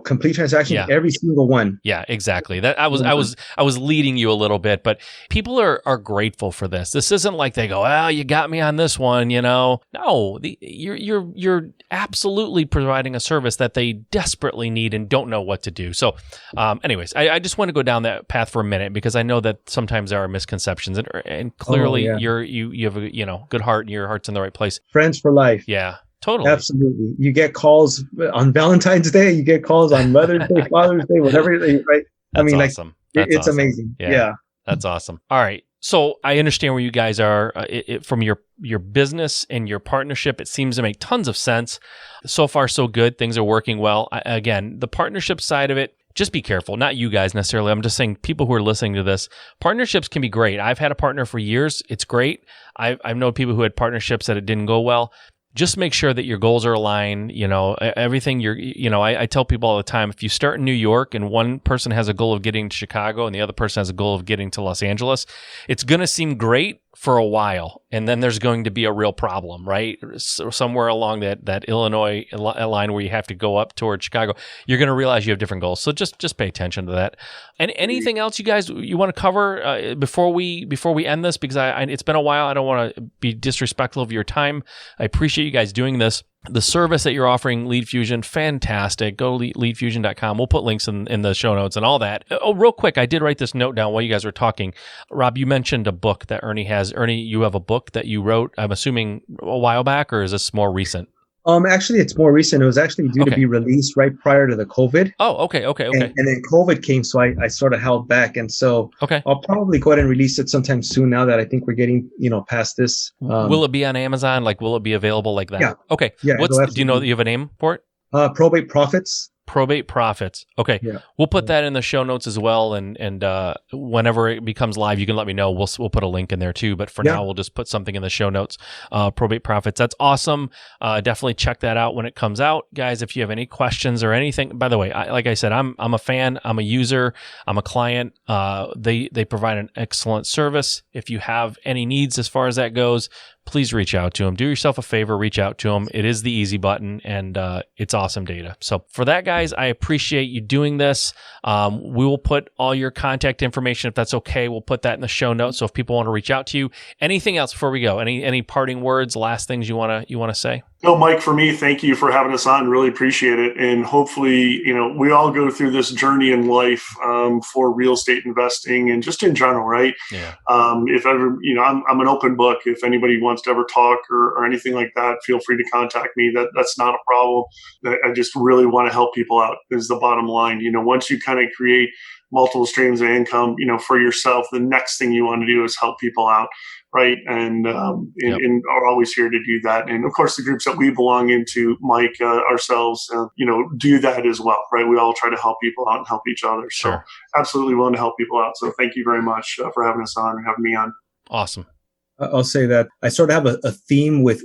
complete transactions, every single one. Yeah, exactly. That I was leading you a little bit, but people are grateful for this. This isn't like they go, "Oh, you got me on this one," No, you're absolutely providing a service that they desperately need and don't know what to do. So, anyways, I just want to go down that path for a minute, because I know that sometimes there are misconceptions, and clearly you have a good heart and your heart's in the right place. Friends for life. Yeah. Totally. Absolutely. You get calls on Valentine's Day. You get calls on Mother's Day, Father's Day, whatever. Right? That's awesome. It's awesome. Amazing. Yeah. That's awesome. All right. So I understand where you guys are from your business and your partnership. It seems to make tons of sense. So far, so good. Things are working well. Again, the partnership side of it, just be careful. Not you guys necessarily. I'm just saying people who are listening to this, partnerships can be great. I've had a partner for years. It's great. I've known people who had partnerships that it didn't go well. Just make sure that your goals are aligned. Everything I tell people all the time, if you start in New York and one person has a goal of getting to Chicago and the other person has a goal of getting to Los Angeles, it's going to seem great for a while, and then there's going to be a real problem, right? So somewhere along that Illinois line where you have to go up toward Chicago, you're going to realize you have different goals. So just pay attention to that. And anything else you guys want to cover before we end this? Because it's been a while. I don't want to be disrespectful of your time. I appreciate you guys doing this. The service that you're offering, Lead Fusion, fantastic. Go to leadfusion.com. We'll put links in the show notes and all that. Oh, real quick, I did write this note down while you guys were talking. Rob, you mentioned a book that Ernie has. Ernie, you have a book that you wrote, I'm assuming, a while back, or is this more recent? Actually, it's more recent. It was actually due to be released right prior to the COVID. Oh, okay. And then COVID came, so I sort of held back. And so I'll probably go ahead and release it sometime soon now that I think we're getting, past this. Will it be on Amazon? Like, will it be available like that? Yeah. Okay. Yeah. Do you know that you have a name for it? Probate Profits. Probate Profits. Okay. Yeah. We'll put that in the show notes as well. And whenever it becomes live, you can let me know. We'll put a link in there too. But for now, we'll just put something in the show notes. Probate Profits. That's awesome. Definitely check that out when it comes out. Guys, if you have any questions or anything, by the way, like I said, I'm a fan. I'm a user. I'm a client. They provide an excellent service. If you have any needs as far as that goes, please reach out to them. Do yourself a favor, reach out to them. It is the easy button, and it's awesome data. So for that, guys, I appreciate you doing this. We will put all your contact information, if that's okay. We'll put that in the show notes. So if people want to reach out to you, anything else before we go? Any parting words, last things you want to say? No, Mike, for me, thank you for having us on. Really appreciate it. And hopefully, we all go through this journey in life for real estate investing and just in general, right? Yeah. If ever, I'm an open book. If anybody wants to ever talk or anything like that, feel free to contact me. That's not a problem. I just really want to help people out is the bottom line. Once you kind of create multiple streams of income, for yourself, the next thing you want to do is help people out. Right. And are always here to do that. And of course, the groups that we belong into, Mike, ourselves, do that as well. Right. We all try to help people out and help each other. Sure. So absolutely willing to help people out. So thank you very much for having us on and having me on. Awesome. I'll say that I sort of have a theme with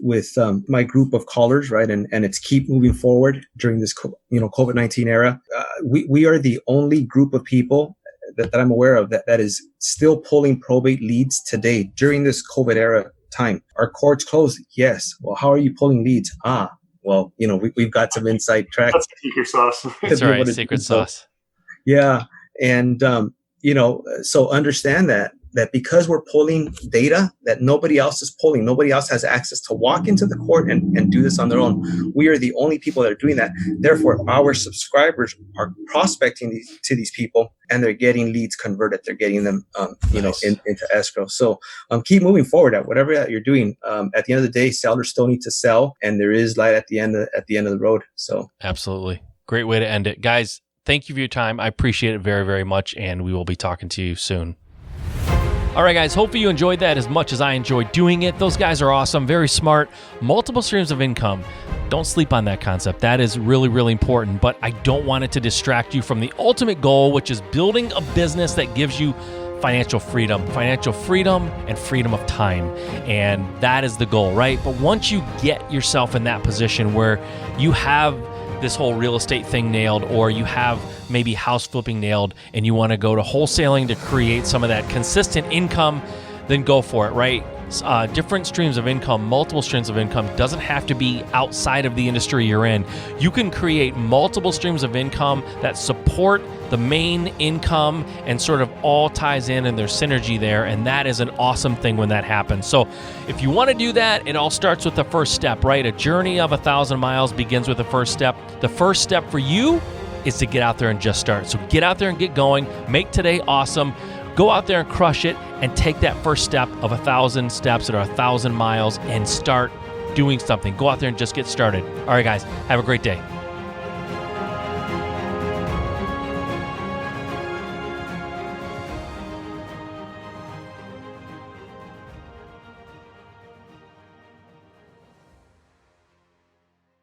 my group of callers, right? And it's keep moving forward during this, COVID-19 era. We are the only group of people that I'm aware of that is still pulling probate leads today during this COVID era time. Are courts closed? Yes. Well, how are you pulling leads? Well, we've got some inside track. That's secret sauce. That's right. Secret sauce. Yeah. And, so understand that because we're pulling data that nobody else is pulling, nobody else has access to walk into the court and do this on their own. We are the only people that are doing that. Therefore, our subscribers are prospecting to these people, and they're getting leads converted. They're getting them, into escrow. So keep moving forward at whatever that you're doing. At the end of the day, sellers still need to sell, and there is light at the end of the road. So absolutely. Great way to end it. Guys, thank you for your time. I appreciate it very, very much, and we will be talking to you soon. All right, guys, hopefully you enjoyed that as much as I enjoyed doing it. Those guys are awesome, very smart, multiple streams of income. Don't sleep on that concept. That is really, really important, but I don't want it to distract you from the ultimate goal, which is building a business that gives you financial freedom and freedom of time. And that is the goal, right? But once you get yourself in that position where you have this whole real estate thing nailed, or you have maybe house flipping nailed, and you want to go to wholesaling to create some of that consistent income, then go for it, right? Different streams of income, multiple streams of income doesn't have to be outside of the industry you're in. You can create multiple streams of income that support the main income and sort of all ties in, and there's synergy there. And that is an awesome thing when that happens. So if you want to do that, it all starts with the first step, right? A journey of 1,000 miles begins with the first step. The first step for you is to get out there and just start. So get out there and get going. Make today awesome. Go out there and crush it and take that first step of 1,000 steps or 1,000 miles and start doing something. Go out there and just get started. All right, guys, have a great day.